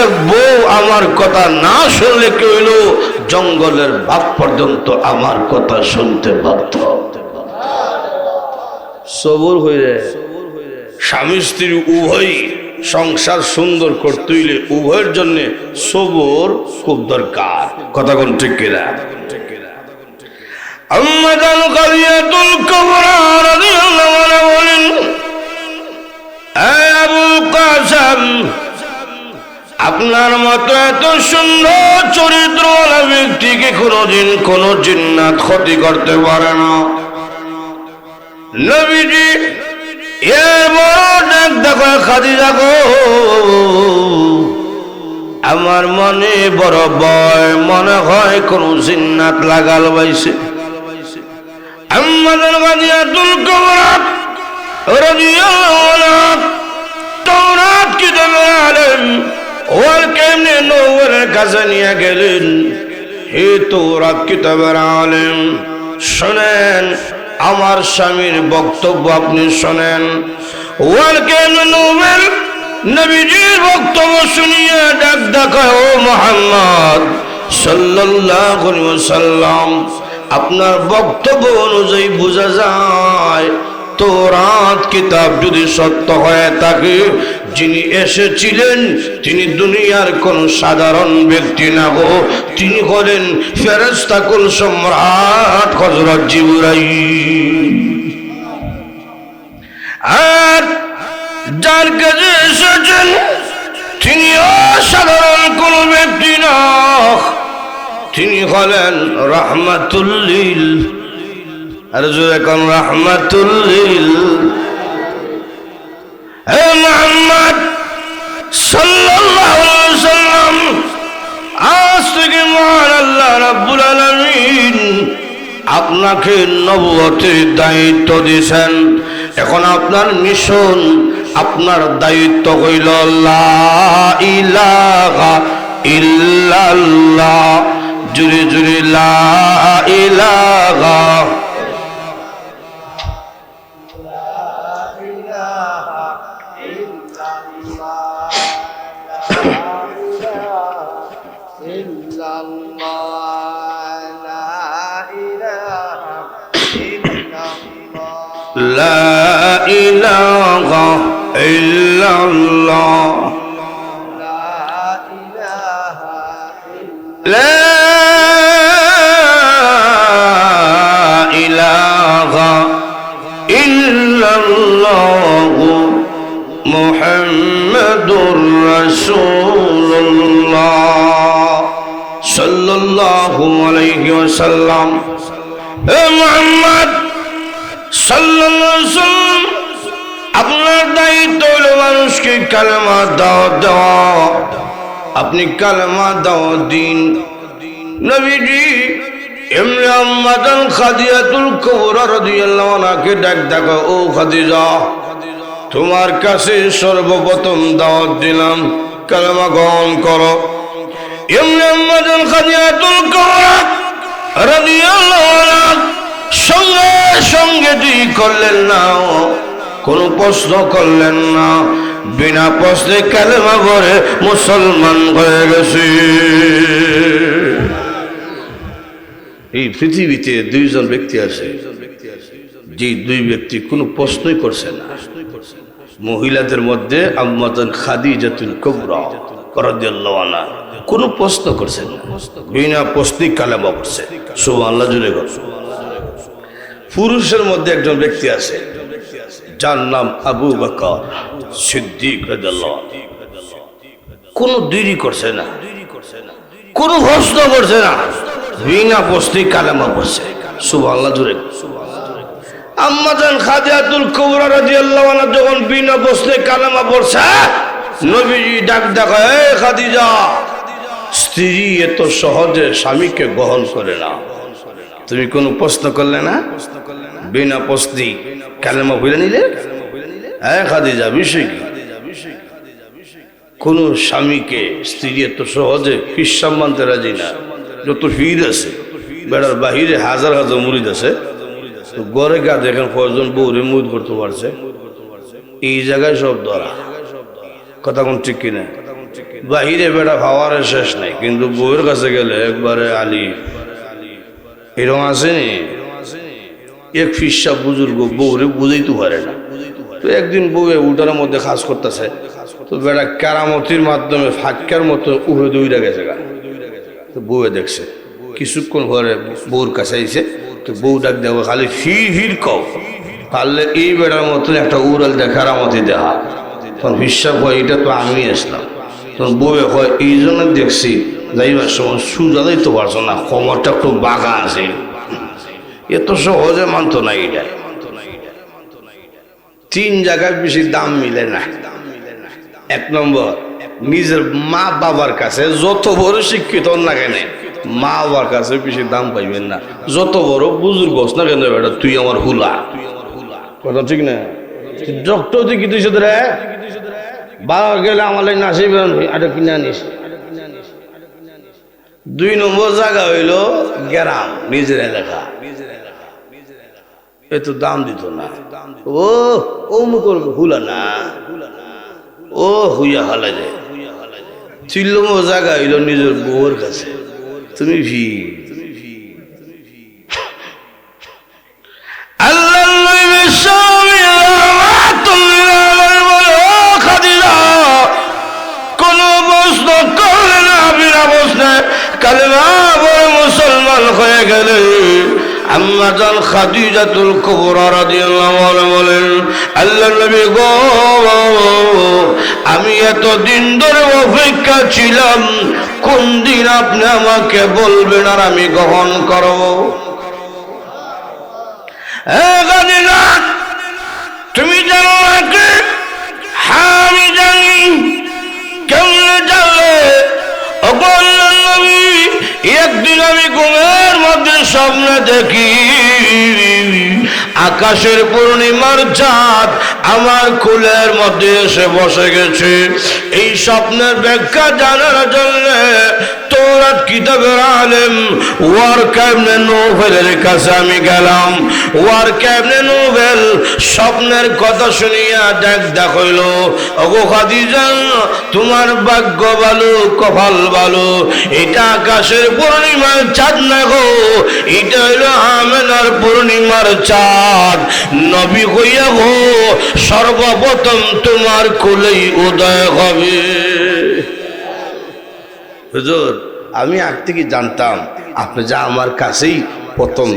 এক বউ আমার কথা না শুনলে কি হইল, জঙ্গলের বাপ পর্যন্ত আমার কথা শুনতে বাধ্য। সবর হইলে স্বামী স্ত্রী উভয় সংসার সুন্দর করতে হইলে উভয়ের জন্য সবর খুব দরকার। কথা কোন ঠিক কিনা? আম্মা জান কাদিয়াতুল কুবরা রাদিয়াল্লাহু আনহা বলেন, এই আবুল কাসেম, আপনার মতো এত সুন্দর চরিত্রওয়ালা ব্যক্তিকে কোনোদিন কোনো জিন্নাত ক্ষতি করতে পারে না। নবীজি এর বড় ডাক দেখো, খাদিজা গো, আমার মনে বড় ভয়, মনে হয় কোন জিন্নাত লাগাল বাইছে। আম্মাদান কাদিয়াতুল কুবরা রাদিয়াল্লাহু আনহা তাওরাত কিতাবের আলেম ওয়াল কেমনে নবুয়্যতের কাছে নিয়ে গেলেন। হে তাওরাত কিতাবের আলেম, শুনেন আমার স্বামীর বক্তব্য, আপনি শোনেন। ওয়াল কেমনে নবুয়্যত নবীজির বক্তব্য শুনিয়ে ডাক দেখায়, ও মুহাম্মদ সাল্লাল্লাহু আলাইহি ওয়াসাল্লাম, আপনার বক্তব্য অনুযায়ী বোঝা যায় তাওরাত কিতাব যদি সত্য হয়ে থাকে, যিনি এসেছিলেন তিনি দুনিয়ার কোন সাধারণ ব্যক্তি না গো, তিনি হলেন ফেরেশতা কুল সম্রাট হযরত জিবরাইল। আর যার কাছে এসেছেন তিনি অসাধারণ কোন ব্যক্তি না, তিনি হলেন রাহমাতুল লিল, আর জোরে কোন রাহমাতুল লিল। হে মুহাম্মদ সাল্লাল্লাহু আলাইহি ওয়াসাল্লাম, আজ থেকে মহান আল্লাহ রাব্বুল আলামিন আপনাকে নবুয়তের দায়িত্ব দিয়েছেন। এখন আপনার মিশন, আপনার দায়িত্ব হইল লা ইলাহা ইল্লাল্লাহ, জুরে জুরে লা ইলাহা লা ইলাহা ইল্লাল্লাহ, লা ইলাহা ইল্লাল্লাহ মুহাম্মাদুর রাসূলুল্লাহ সাল্লাল্লাহু আলাইহি ওয়াসাল্লাম। হে মুহাম্মদ সাল্লাল্লাহু আলাইহি ওয়াসাল্লাম, আপনার দায়িত্ব হলো মানুষকে কালেমা দাওয়াত দেওয়া। আপনি কালেমা দাওয়াত দিন। নবীজি এমনি আম্মাদান খাদিজাতুল কুবরা রাদিয়াল্লাহু আনহাকে ডাক দেখো, ও খাদিজা, তোমার কাছে সর্বপ্রথম দাওয়াত দিলাম, কালেমা গ্রহণ করো। এমনি আম্মাদান খাদিজাতুল কুবরা রাদিয়াল্লাহু আনহা সঙ্গে সঙ্গে দুই করলেন না, কোনো প্রশ্ন করলেন না, বিনা প্রশ্নে কালেমা পড়ে মুসলমান হয়ে গেছে। এই পৃথিবীতে দুইজন ব্যক্তি আছে, যে দুই ব্যক্তি কোনো প্রশ্নই করছে না, মহিলাদের মধ্যে আম্মাজান খাদিজাতুল কুবরা রাদিয়াল্লাহু আনহা কোনো প্রশ্ন করছেন না, বিনা প্রশ্নে কালেমা পড়ছে। সুবহানাল্লাহ জুড়ে গো। পুরুষের মধ্যে একজন ব্যক্তি আছে যার নাম আবু বকর সিদ্দিক রাদিয়াল্লাহু আনহু। কোনো দেরি করছে না, কোনো প্রশ্ন করছে না, বিনা প্রশ্নে কালেমা পড়ছে। সুবহানাল্লাহ জুড়ে গো। আম্মাজান খাদিজাতুল কুবরা রাদিয়াল্লাহু আনহা যখন বিনা প্রশ্নে কালেমা পড়ছে, নবীজি ডাক ডাকা, এই খাদিজা, স্ত্রী এত সহজে স্বামীকে গ্রহণ করে না, তুমি কোনো প্রশ্ন করলে না, বিনা প্রশ্নে কালেমা পড়ে নিলে। হ্যাঁ খাদিজা, বিষয় কি? কোন স্বামীকে স্ত্রী এত সহজে খ্রিস্টান মানতে রাজি না। যত ভিড় আছে বেড়ার বাহিরে হাজার হাজার মুরিদ আছে, গড়ে গা দেখেন কয়জন বউরে মুদ করতে পারছে। এই জায়গায় সব ধরা, কথা কোন ঠিক কিনা? বাহিরে বেড়া খাওয়ার শেষ নাই, কিন্তু বউয়ের কাছে গেলে একবারে আলি। এরকম আসেনি এক ফিসা বুজুর্গ বউরে বুঝাইতে পারে না। তো একদিন বউয়ে উঠার মধ্যে খাস করতেছে, তো বেড়া কারামতির মাধ্যমে ফাঁকার মতো উহে দৌড়া গেছে গা। তো বউয়ে দেখছে, কিছুক্ষণ পরে বউর কাছে আইছে, তো বউ ডাক দেবো খালি ফির ফির কও, পারলে এই বেড়ার মতন একটা উড়াল দেখার আমাদের দেখা। তখন হিসাব হয় এটা তো আমি আসলাম। তখন বউয়ে হয় এই জন্য দেখছি যাইবার সময় সুজা যাইতে পারছো না, কোমরটা একটু বাঁকা আছে, এত সহজে মানতো না। এটা তিন জায়গায় বেশি দাম মিলে না। এক নম্বর, নিজের মা বাবার কাছে যত বড় শিক্ষিত না কেন, মা বাবার কাছে বেশি দাম পাইবেন না। যত বড় বুজুর্গ হোস না কেন বেটা, তুই আমার হুলা, কথা ঠিক না? ডক্টর তুই কি তুই রে বাবা গেলে আমার লাগে নাসি এটা কিনে আনিস। দুই নম্বর জায়গা হইল গ্রাম, নিজের এলাকা, এত দাম দিত না। ও করবে হুলা না, ও হুইয়া হালা যায়। 3 নম্বর জায়গা হইল নিজের বউর কাছে, তুমি ভি কালেমা পড়ে মুসলমান হয়ে গেলে আম্মাজান খাদিজাতুল কুবরা রাদিয়াল্লাহু আনহা বলেন, আল্লাহর নবী গো, আমি এতদিন ধরে অপেক্ষা ছিলাম কোন দিন আপনি আমাকে বলবেন আর আমি গ্রহণ করব। খাদিজা, তুমি জানো নাকি? হ্যাঁ আমি জানি। কেমনে জানলে? একদিন আমি ঘুমের মধ্যে স্বপ্নে দেখি আকাশের পূর্ণিমার চাঁদ আমার কোলের মধ্যে এসে বসে গেছে। এই স্বপ্নের ব্যাখ্যা জানার জন্য তৌরাত কিতাবের আলেম ওয়ারকা ইবনে নৌফেলের কাছে আমি গেলাম। ওয়ারকা ইবনে নৌফেল স্বপ্নের কথা শুনিয়া ডাক হইল, ওগো খাদিজা, তোমার ভাগ্য ভালো, কপাল ভালো, এটা আকাশের পূর্ণিমার চাঁদ না গো, এটা হইল আমেনার পূর্ণিমার চাঁদ। নবী হইয়া গো সর্বপ্রথম তোমার কোলেই উদয় হবে। হুজুর, আমি আগ থেকে জানতাম আপনি যা আমার কাছেই প্রথম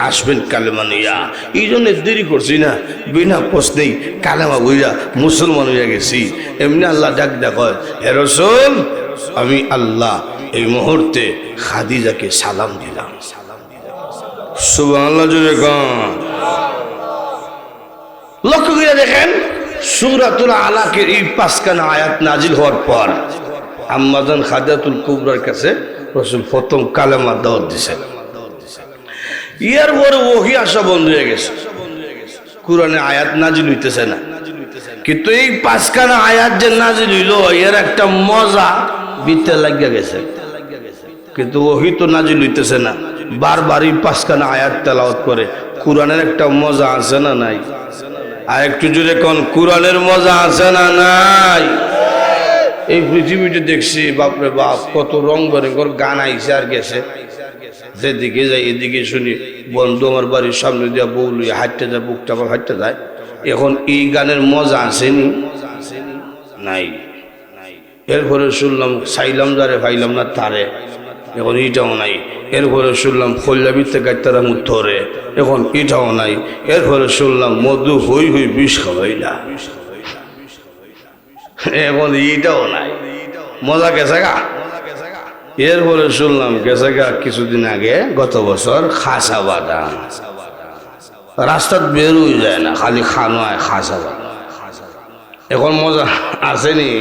আসবেন কালেমা নিয়া, এই জন্য দেরি করছি না, বিনা প্রশ্নেই কালেমা বইয়া মুসলমান হইয়া গেছি। এমনি আল্লাহ ডাক ডাক, হে রাসূল, আমি আল্লাহ এই মুহূর্তে খাদিজাকে সালাম দিলাম। সুবহানাল্লাহ জোরে গান। লক্ষ্য করে দেখেন, সূরাতুল আলাকের এই 5খানা আয়াত নাজিল হওয়ার পর আম্মাজান খাদিজাতুল কুবরার কাছে রাসূল প্রথম কালেমা দাওয়াত দিয়েছেন। এর পরে ওহী আসা বন্ধ হয়ে গেছে, কুরআনে আয়াত নাজিল হইতেছে না। কিন্তু এই 5খানা আয়াত যে নাজিল হইল, এর একটা মজা ভিতরে লাগিয়া গেছে, কিন্তু ওহী তো নাজিল হইতেছে না। বারবারই 5খানা আয়াত তেলাওয়াত করে, কুরআনের একটা মজা আছে না নাই? আর একটু জোরে কোন, কুরআনের মজা আছে না নাই? এই পৃথিবীতে দেখছি বাপরে বাপ কত রং বেরঙের গান আইসে আর গেছে, যেদিকে যাই এদিকে শুনি বন্ধু আমার বাড়ির সামনে দিয়া বউ লইয়া হাঁটতে যায়, বুকটা আবার হাঁটতে যায়, এখন এই গানের মজা আসেনি নাই। এরপরে শুনলাম চাইলাম যারে পাইলাম না তারে, এখন এটাও নাই। এরপরে শুনলাম ফল্লাবিতে গাইতারা মুখ ধরে, এখন এটাও নাই। এরপরে শুনলাম মধু হই হই বিষ খাওয়াই না, এখন এটাও নাই। মজা গেছে গা। এরপরে শুনলাম গেছে গা কিছুদিন আগে গত বছর খাসা বাদাম, রাস্তাত বের হয়ে যায় না, খালি খানো হয় খাসা বাদাম। এখন মজা আসেনি।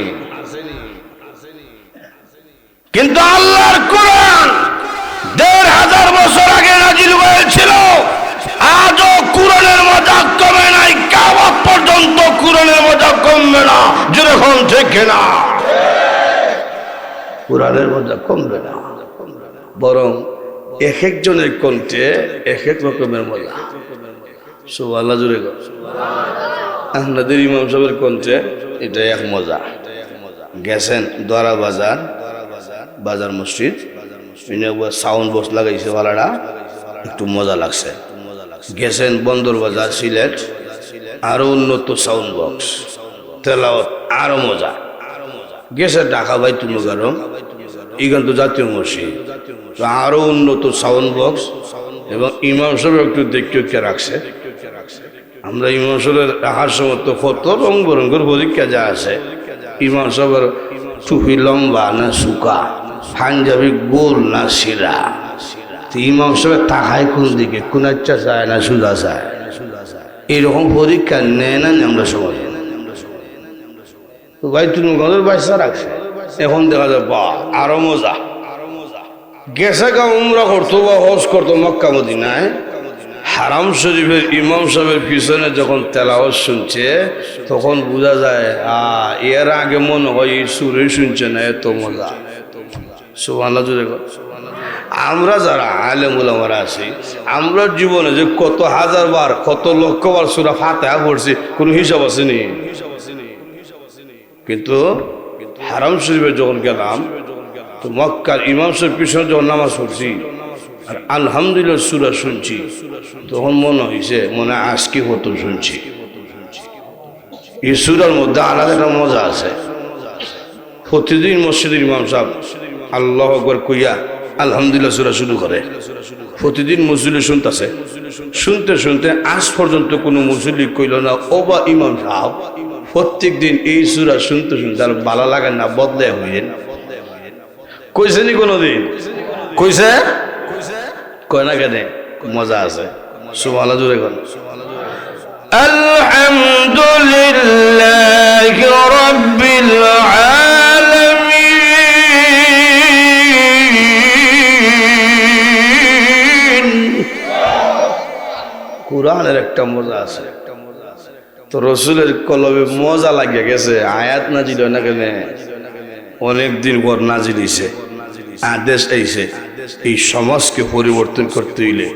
কিন্তু আল্লাহর কোরআন ১৫০০ বছর আগে নাজিল হয়েছিল, আজও কোরআনের মজা কমে নাই, কিয়ামত পর্যন্ত কোরআনের মজা কমবে না। যেরকম ঠিক না, কোরআনের মজা কমবে না, বরং এক একজনের কণ্ঠে এক এক রকমের মজা। সুবহানাল্লাহ, জুড়ে গো। আপনাদের ইমাম সাহেবের কণ্ঠে এটা এক মজা। গেছেন দোয়ারা বাজার, বাজার মসজিদ, সাউন্ড বক্স লাগাইছে ওয়ালারা, একটু মজা লাগছে। গেছেন বন্দর বাজার সিলেট, আরো উন্নত সাউন্ড বক্স, তেলাওয়াত আরো মজা। গেছে ঢাকা বাইতুল মুকাররম, এখান তো জাতীয় মসজিদ, আরো উন্নত সাউন্ড বক্স, এবং ইমাম সাহেব একটু দেখতে রাখছে। আমরা ইমাম সাহেবের রাখার সময় তো কত রং বেরঙ্গের পরীক্ষা যা আছে। ইমাম সাহেবের টুপি লম্বা না সুকা, পাঞ্জাবি গোল না সিরা, ইমাম সাহেব তাকায় কোন দিকে, কোনাচ্চা চায় না সুজা চায়, এরকম পরীক্ষা নেয় না আমরা সমাজ। বাইতুল মুকাররমের বাইসা রাখছে। এখন দেখা যায় বা আরো মজা। গেছে গা উমরা করতো বা হজ করতো মক্কা মদিনায়, হারাম শরীফের ইমাম সাহেবের পিছনে যখন তেলাওয়াত শুনছে তখন বোঝা যায় এর আগে মনে হয় এই সুরে শুনছে না, এত মজা। সুবহানাল্লাহ, জুড়ে গো। আমরা যারা আলেম ওলামারা আছি, আমরা জীবনে যে কত হাজার বার কত লক্ষ বার সূরা ফাতিহা পড়ছি, কোনো হিসাব আসেনি। কিন্তু হারাম শরীফে যখন গেলাম তো মক্কার ইমাম সাহেবের পিছনে যখন নামাজ পড়ছি আর আলহামদুলিল্লাহ সূরা শুনছি, তখন মনে হয়েছে মনে আজকে কত শুনছি। এই সূরার মধ্যে আলাদা একটা মজা আছে। প্রতিদিন মসজিদের ইমাম সাহেব আল্লাহু আকবার কইয়া আলহামদুলিল্লাহ সূরা শুরু করে। প্রতিদিন মুসল্লি শুনতেছে, শুনতে শুনতে আজ পর্যন্ত কোনো মুসল্লি কইল না ও বা ইমাম সাহেব প্রত্যেক দিন এই সূরা শুনতে শুনতে আর ভালো লাগে না, বদলে হইলেন। কইছে নি কোনোদিন? কইছে? কয় না কেন? মজা আছে। সুবহানাল্লাহ, জোরে কোন আলহামদুলিল্লাহি রাব্বিল আলামিন। কোরআনের একটা মজা আছে। তো রসুলের কলবে মজা লাগিয়ে গেছে, আয়াত নাজিল হয় না কেন, অনেকদিন পর নাজিল হইছে, আদেশ আইছে। এই সমাজকে পরিবর্তন করতে হইলে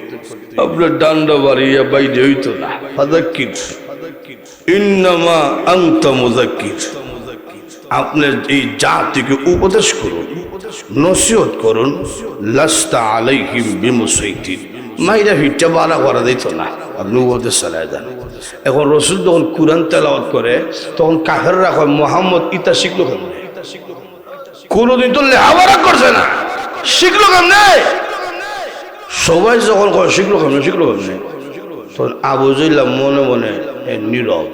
আপনার ডান্ডা বাড়িয়া বাইরে হইতো না। ফাযাক্কির ইন্নামা আনতা মুযাক্কির, আপনার এই জাতিকে উপদেশ করুন, নসিহত করুন। লাস্তা আলাইহিম বিমুসাইতির, মাইরা ভিটটা বাড়া করা দিত না, আপনি উপদেশ চালায় দেন। এখন রসুল যখন কুরআন তেলাওয়াত করে তখন কাফেররা কয় মুহাম্মদ ইতা শিখলো কেমনে? কোনোদিন তো লেখাপড়া করছে না, শিখলো কেমনে? সবাই যখন কয় শিখলো কেমনে, শিখলো কেমনে, তখন আবু জাহল মনে মনে নীরব।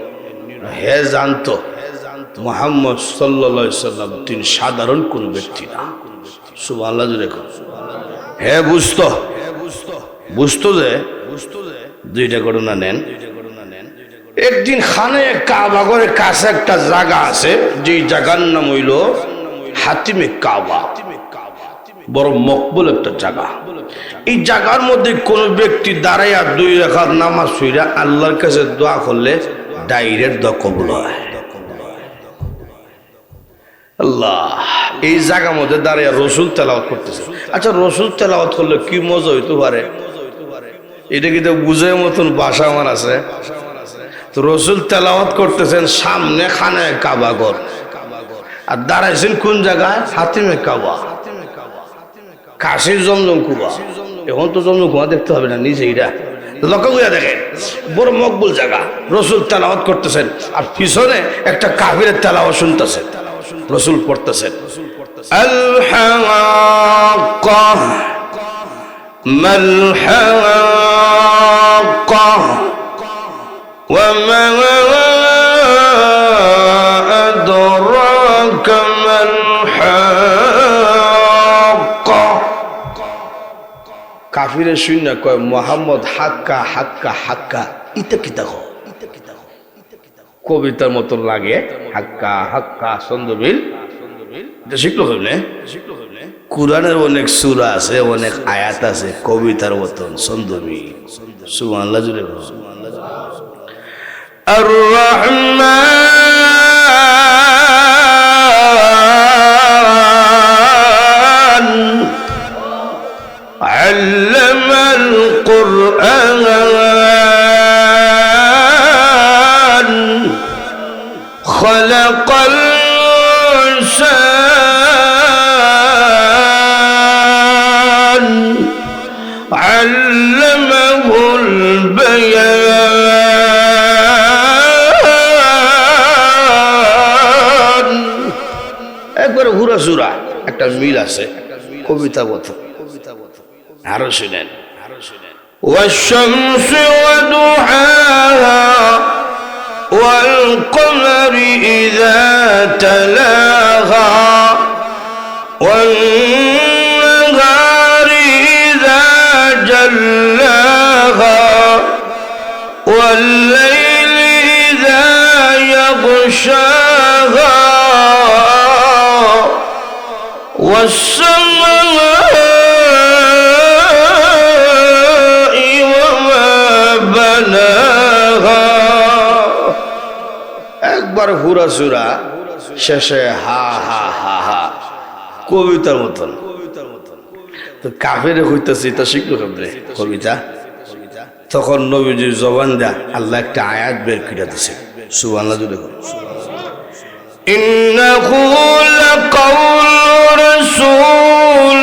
হে জানতো মুহাম্মদ সাল্লাল্লাহু আলাইহি সাল্লাম তিনি সাধারণ কোনো ব্যক্তি না। সুবহানাল্লাহ, জোরে কও। হে বুঝতো, বুঝতো যে দুইটা ঘটনা নেন। একদিন খানে কাবা ঘরের কাছে একটা জায়গা আছে, যে জায়গার নাম হইল হাতিমে কাবা, বড় মকবুল একটা জায়গা। এই জায়গার মধ্যে কোন ব্যক্তি দাঁড়াইয়া 2 রাকাত নামাজ পড়া আল্লাহর কাছে দোয়া করলে ডাইরেক্ট দোয়া কবুল হয়। আল্লাহ, এই জায়গার মধ্যে দাঁড়াইয়া রসুল তেলাওয়াত করতেছে। আচ্ছা, রসুল তেলাওয়াত করলে কি মজা হইতে পারে? এটা কিন্তু বুঝার মতন ভাষা আমার আছে। তো রসুল তেলাওয়াত করতেছেন, সামনে খানে কাবা ঘর, আর দাঁড়াইছেন কোন জায়গায়? হাতিমে কাবা, কাশির জমজম কুবা। এখন তো জমজম কুয়া দেখতে হবে না, নিজে এটা লক্ষ্য করে দেখেন, বড় মকবুল জায়গা, রসুল তেলাওয়াত করতেছেন আর পিছনে একটা কাফিরের তেলাওয়াত শুনতেছেন, রসুল পড়তেছেন আল হাক্কা মাল হাক্কা ওয়া মা আদরাকা মাল হাক্কা। কাফিরে শুনে কয় মুহাম্মদ হাক্কা হাক্কা হাক্কা, ইটা কি দেখো কবিতার মতো লাগে, হাক্কা হাক্কা ছন্দবিল। এটা শিখলো কেমনে? কুরআনের অনেক সূরা আছে, অনেক আয়াত আছে কবিতার মতন ছন্দবিল। সুবহানাল্লাহ জুড়ে আর রহমান আল্লামাল কুরআন খালাকাল ইনসান আল্লামাহুল বায়ান। একবার হুরা সুরা একটা মিল আছে কবিতা মতো, আরো শুনেন والشمس وضحاها والقمر إذا تلاها والنهار إذا جلاها والليل إذا يغشاها والسماء وما بناها। একবার হুরা সুরা শেষে হা হা হা হা কবিতার মতন। তো কাফের হইতেছে এটা শিখলো কেমনে কবিতা? তখন নবীজির জবান দা আল্লাহ একটা আয়াত বের করে দিছে। সুবহানাল্লাহ জুড়ে ইন্নাহু লাকাউলু রাসূল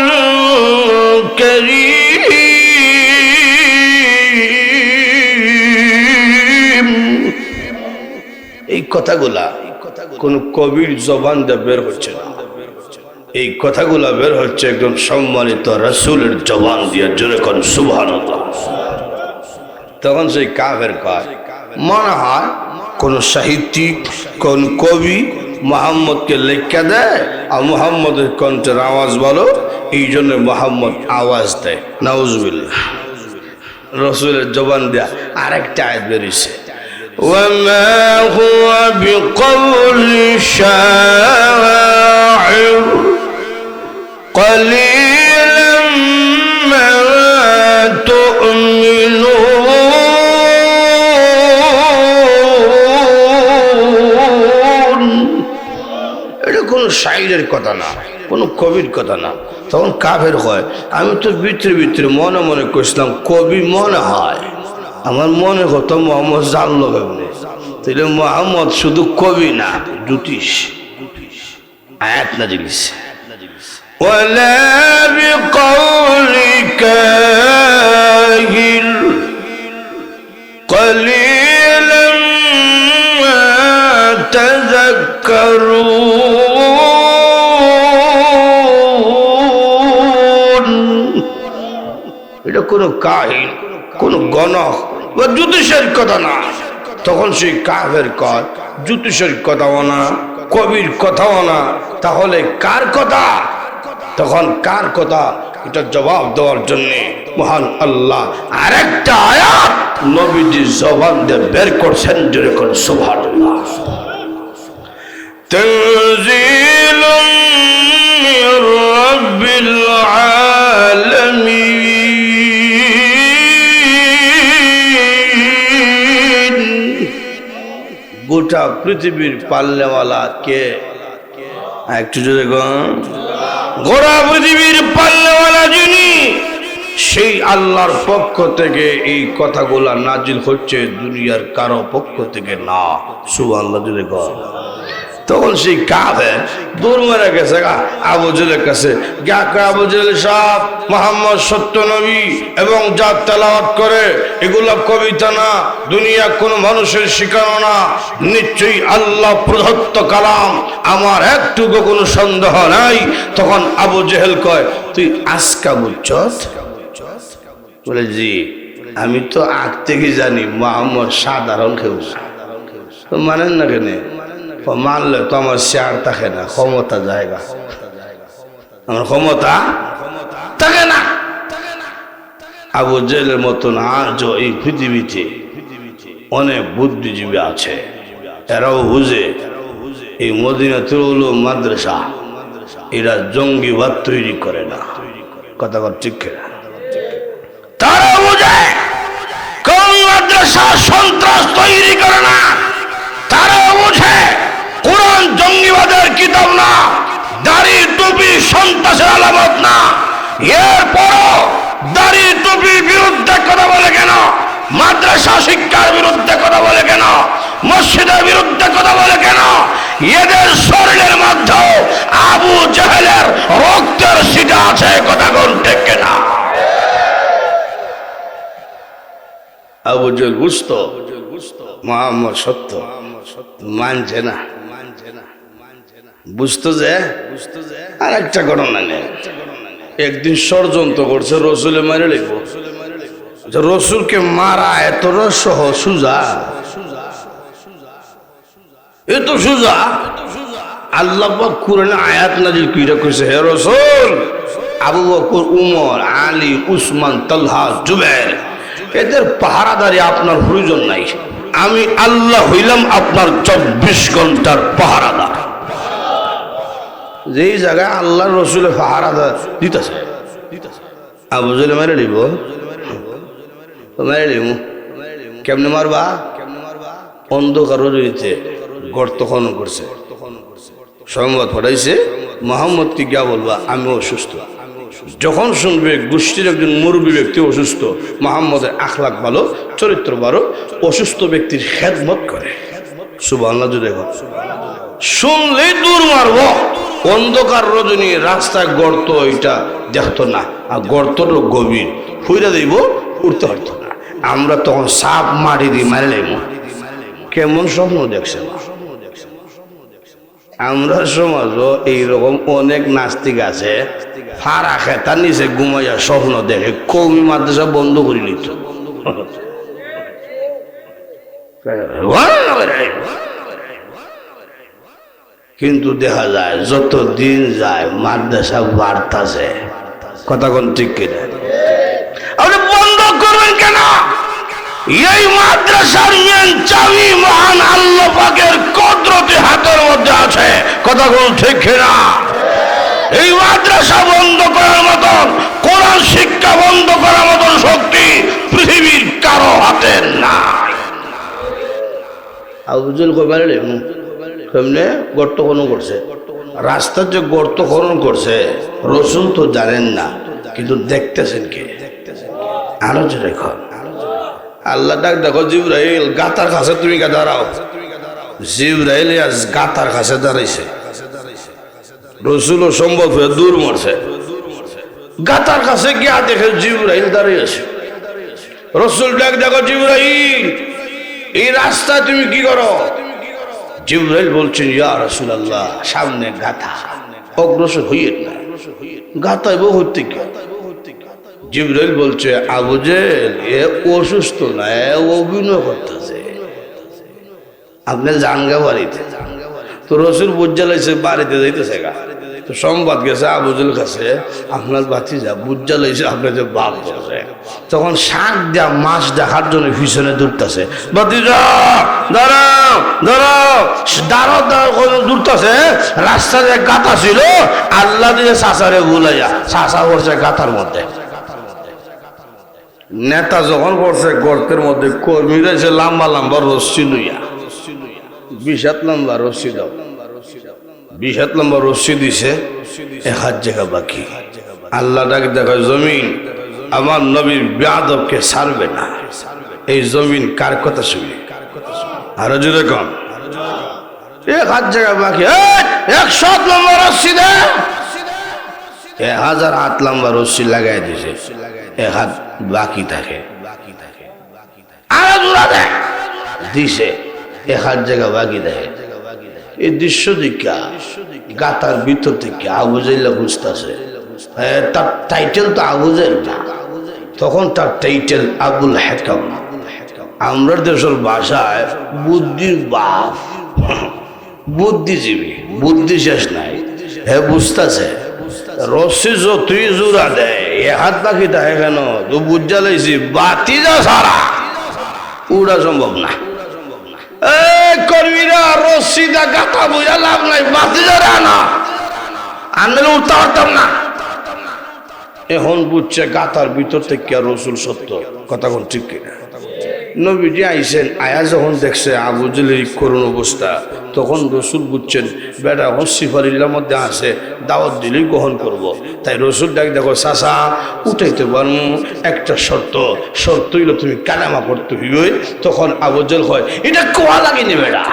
কারীম। এই কথাগুলা কোন কবির জবান দিয়ে বের হচ্ছে না, এই কথাগুলা বের হচ্ছে একদম সম্মানিত রাসূলের জবান দিয়ে। জোরে কোন সুবহানাল্লাহ। তখন সেই কাফের কয় মনে হয় কোন সাহিত্যিক কোন কবি মুহাম্মদকে লেখা দেয় আর মুহাম্মদের কণ্ঠের আওয়াজ বলো, এই জন্য মুহাম্মদ আওয়াজ দেয়। নাউজুবিল্লাহ। রাসূলের জবান দিয়া আরেকটা আয়াত বেরিয়েছে وما هو بقول شاعر قليلا ما تؤمنون। এটা কোন শায়রের কথা না, কোন কবির কথা না। তখন কাফের হয় আমি তো ভিতরে ভিতরে মনে মনে কইছিলাম কবি মনে হয়, আমার মনে হতো মোহাম্মদ জানলো কেমনে, তাহলে মোহাম্মদ শুধু কবি না জ্যোতিষ। আয়াত নাযিল হইছে ওয়ালা বিকাউলি কাহিল কলিলাম মা তাযাক্কারুন। এটা কোনো কাহিল কোন গণক বা জ্যোতিষের কথা না। তখন সেই কাফের কয় জ্যোতিষের কথাও না, কবির কথাও না, তাহলে কার কথা? তখন কার কথা? এটা জবাব দেওয়ার জন্য মহান আল্লাহ আরেকটা আয়াত নবীজির জবান দিয়ে বের করছেন। জোরে করে সুবহানাল্লাহ। তানজিলুম মির রাব্বিল আলামিন। গোটা পৃথিবীর পাল্লেওয়ালা কে? একটু জোরে গোটা পৃথিবীর পাল্লেওয়ালা যিনি, সেই আল্লাহর পক্ষ থেকে এই কথাগুলা নাজিল হচ্ছে, দুনিয়ার কারো পক্ষ থেকে না। সুবহানাল্লাহ জোরে তখন সেই কাফের দৌড় মেরে গেছে আবু জেলের কাছে। আবু জেল সাহেব, মোহাম্মদ সত্য নবী এবং যা তেলাওয়াত করে এগুলা কবিতা না, দুনিয়া কোন মানুষের শিখানো না, নিশ্চয়ই আল্লাহ প্রদত্ত কালাম, আমার একটুকু কোনো সন্দেহ নাই। তখন আবু জেহেল কয়, তুই আজকা বুঝছস? বলে, জি, আমি তো আগ থেকে জানি মোহাম্মদ সাধারণ কেউ তো মানেন না কেন? মানলে তো আমার শেয়ার থাকে না, ক্ষমতা জায়গা, আমার ক্ষমতা থাকে না। আবু জেলের মতন আজও এই পৃথিবীতে অনেক বুদ্ধিজীবী আছে, এরাও বুঝে এই মদিনাতুল উলুম মাদ্রাসা এরা জঙ্গিবাদ তৈরি করে না। কথা বল ঠিক না? তারা বুঝে কোন মাদ্রাসা সন্ত্রাস তৈরি করে না। তারা বুঝে কোরআন জঙ্গিবাদের কিতাব না, দাড়ি টুপি সন্ত্রাসের আলামত না। এরপরও দাড়ি টুপির বিরুদ্ধে কথা বলে কেন? মাদ্রাসা শিক্ষার বিরুদ্ধে কথা বলে কেন? মসজিদের বিরুদ্ধে কথা বলে কেন? এদের শরীরের মধ্যে আবু জাহেলের রক্তের সিটা আছে। কথা কোন ঠিক না? আবু জেহেল বুঝতো মুহাম্মদ সত্য, মানছে না। বুঝতো যে আর একটা ঘটনা নেই, একদিন ষড়যন্ত্র করছে রসুলে মারে লিখবো। রসুলকে মারা এতটা সহজ সুজা, এত সুজা। আল্লাহ পাক কুরআনে আয়াত নাযিল কইরা কইছে, হে রাসূল, আবু বকর, উমর, আলী, উসমান, তালহা, জুবাইর এদের পাহারাদারি আপনার প্রয়োজন নাই। আমি আল্লাহ হইলাম আপনার 24 ঘন্টার পাহারাদার। যেই জায়গায় আল্লাহ রসুলের পাহারাদার দিতেছে, আবু জেহেল মেরে নিব, মেরে নিব। কেমনে মারবা? অন্ধকার রজনীতে গর্ত খনন করছে, সংবাদ পাঠাইছে, মোহাম্মদকে গিয়া বলবা আমি অসুস্থ। যখন শুনবে গোষ্ঠীর একজন মুরব্বী ব্যক্তি অসুস্থ, মোহাম্মদের আখলাক ভালো, চরিত্র ভালো, অসুস্থ ব্যক্তির খেদমত করে। সুবহানাল্লাহ, দেখো শুনলেই দূর মারব। অন্ধকার রজনী, রাস্তায় গর্ত, এটা দেখতো না, আর গর্তটা গভীর, ফুইরা দিব, উঠতে হতো না। আমরা তখন সাপ মাটি দিয়ে মারে লাইব। কেমন স্বপ্ন দেখছেন? আমরা সমাজও এইরকম অনেক নাস্তিক আছে, ফারা খেতার নিচে ঘুমাইয়া স্বপ্ন দেখে কওমি মাদ্রাসা বন্ধ করে নিত। কিন্তু দেখা যায় যত দিন যায় মাদ্রাসা বাড়তাছে। কথা কোন ঠিক কিনা? আপনি বন্ধ করবেন কেন? এই মাদ্রাসার মেন চাবি মহান আল্লাহ পাকের কুদরতি হাতের মধ্যে আছে। কথা কোন ঠিক কিনা? এই মাদ্রাসা বন্ধ করার মতন, কোরআন শিক্ষা বন্ধ করার মতন শক্তি পৃথিবীর কারো হাতে নাই। আবু জেহেল কইবারে কেমনে গর্ত খনন করছে? রাস্তার যে গর্ত খনন করছে রসুল তো জানেন না, কিন্তু দেখতেছেন কে? আরো যে দেখো, আল্লাহ ডাক দেখো, জিবরাইল গাতার কাছে তুমি দাঁড়াও। জিবরাইল গাতার কাছে দাঁড়াইছে, রসুল সম্ভব হয়ে দূর মারছে। গাতার কাছে গিয়া দেখে জিবরাইল দাঁড়িয়ে আছে। রসুল ডাক দেখো, জিবরাইল এই রাস্তায় তুমি কি করো? জিবরাইল বলছেন, ইয়া রাসূলুল্লাহ, সামনে গাথা, অগ্রসর হইয়েন না, গাথায় বহু হইতে কি? জিবরাইল বলছে, আবু জেহেল এ অসুস্থ না, এ অভিনয় করতেছে, আপনি জানগা বাড়িতে। তো রসুল বুঝালাইছে বাড়িতে যাইতেছে গা। তো সংবাদ গেছে আবু জেহেল কাছে, আপনার ভাতিজা বুঝালাইছে আপনাদের বাপ বলছে। তখন শাক দেয়া মাছ দেখার জন্য পিছনে দৌড়তেছে, ভাতিজা দাঁড়াও দাঁড়াও দাঁড়াও দাঁড়াও দৌড়তেছে। রাস্তায় গাথা ছিল, আল্লাহ দিয়ে চাষারে ভুলাইয়া চাষা করছে গাথার মধ্যে। নেতা যখন করছে গর্তের মধ্যে, কর্মীরা এসে লম্বা লম্বা রশ্মি লইয়া, 20 হাত লম্বা রশ্মি দাও, 20 হাত লম্বা রশ্মি দিছে, 1 হাত জায়গা বাকি। আল্লাহ ডাক দেখো, জমিন আমার নবীর বেয়াদবকে ছাড়বে না। এই জমিন কার কথা শুনে? আরো জোরে কম। 1000 জায়গা বাকি, 100 নম্বর রশ্মি দে। 1008 নম্বর রশ্মি লাগাই দিছে, 1 হাত বাকি থাকে, আরো জোড়া দেয় দিছে, 1000 জায়গা বাকি দেয়। এই দৃশ্য দেখা গাতার ভিতর থেকে আবু জাহেল বুঝতেছে তার টাইটেল তো আবু জাহেল না, তখন তার টাইটেল আবুল হাকাম। আমরা দেশের ভাষায় বুদ্ধির বাপ, বুদ্ধিজীবী, বুদ্ধি শেষ নাই। হ্যাঁ বুঝতেছে রশ্মি যতই জোড়া দেয় 1 হাত বাকি থাকে কেন, তো বুঝা লাইছি বাতি যা সারা উড়া সম্ভব না। কর্মীরা রশ্মি দা গাথা বুঝা লাভ নাই, বাতি যা না আনলে উঠতে পারতাম না। এখন বুঝছে গাতার ভিতর থেকে রসুল সত্য কথা কোন ঠিক কিনা। নবীজি আইসেন, আয়া যখন দেখছে আবু জাহেলের করুণ অবস্থা, তখন রসুল বুঝছেন বেটা এখন সিফারিল্লার মধ্যে আছে, দাওয়াত দিলেই গ্রহণ করব। তাই রসুল ডাক দেখো চাচা উঠাইতে পারবো, একটা শর্ত হইলো তুমি কালেমা পড়তে হইবে। তখন আবু জাহেল হয় এটা কোয়া লাগেনি বেটা,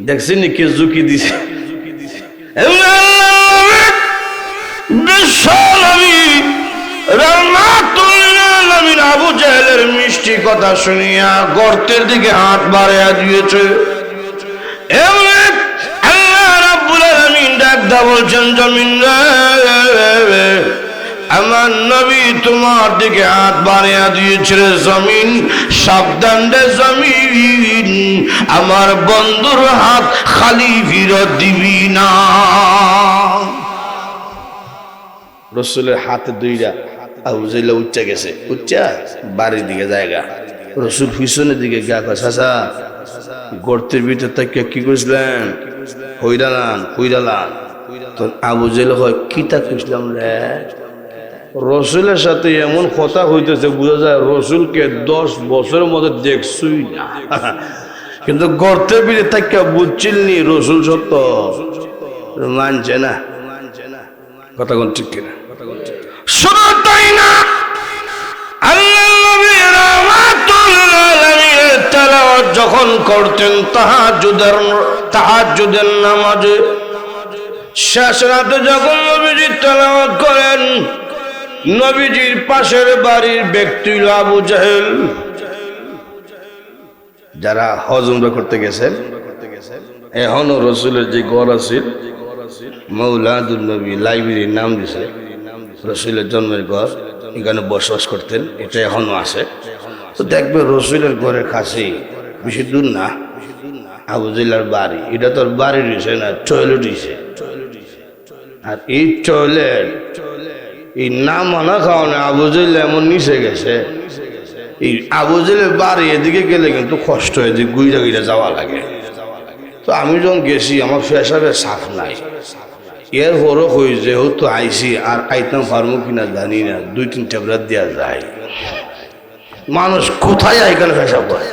দেখছেন কে ঝুঁকি দিছে। আবু জাহেলের মিষ্টি কথা শুনিয়া গর্তের দিকে হাত বাড়াইয়া দিয়েছে। আল্লাহ রাব্বুল আলামিন ডাকদা বলছেন জমিন রে, আমার নবী তোমার দিকে হাত বাড়াইয়া দিয়েছে রে জমিন, সাবধান রে জমিন, আমার বন্ধুর হাত খালি ফিরত দিবি না। রসুলের হাতে দুইটা আবু জাহেল উচ্চা গেছে, উচ্চা বাড়ির দিকে জায়গা। রসুল পিছনের দিকে গা চাচা গর্তের ভিতর থেকে কি করেছিলেন, হইরালান। তো আবু জাহেল হয় কিতা কইছিলাম রে। রসুলের সাথে এমন কথা হইতেছে বোঝা যায় রসুলকে 10 বছরের মধ্যে দেখছুই না, কিন্তু গর্তের ভিতরে থেকে বুঝছিলনি রসুল সত্য, মানছে না কথা কোন ঠিক কিনা। শুধু তাই না, আল্লাহ নবী রাহমাতুল আলামিন তেলাওয়াত যখন করতেন তাহাজ্জুদের নামাজে, শেষ রাতে যখন নবীজি তেলাওয়াত করেন, নবীজির পাশের বাড়ির ব্যক্তি আবু জাহেল, যারা হজ উমরা করতে গেছেন, এখনো রসুলের যে ঘর আছে মৌলাদুল নবী লাইব্রেরির নাম দিছে, রসুলের জন্মের ঘর, এখানে বসবাস করতেন, এটা এখনো আছে। তো দেখবে রসুলের ঘরের কাছেই, বেশি দূর না, আবু জাহেলের বাড়ি। এটা তোর বাড়ি রয়েছে না, টয়লেট হয়েছে। আর এই টয়লেট এই না মানা খাওয়ানো আবু জাহেল এমন নিচে গেছে, এই আবু জাহেলের বাড়ি এদিকে গেলে কিন্তু কষ্ট হয়, যে গুইরা গুইরা যাওয়া লাগে। তো আমি যখন গেছি আমার পেশাবে সাফ নাই, এর হরক হয়ে যেহেতু আইসি আর আইতাম ফার্মো কিনা জানি না, 2-3 ট্যাবলেট দেওয়া যায়। মানুষ কোথায় এখানে পেশাব করে,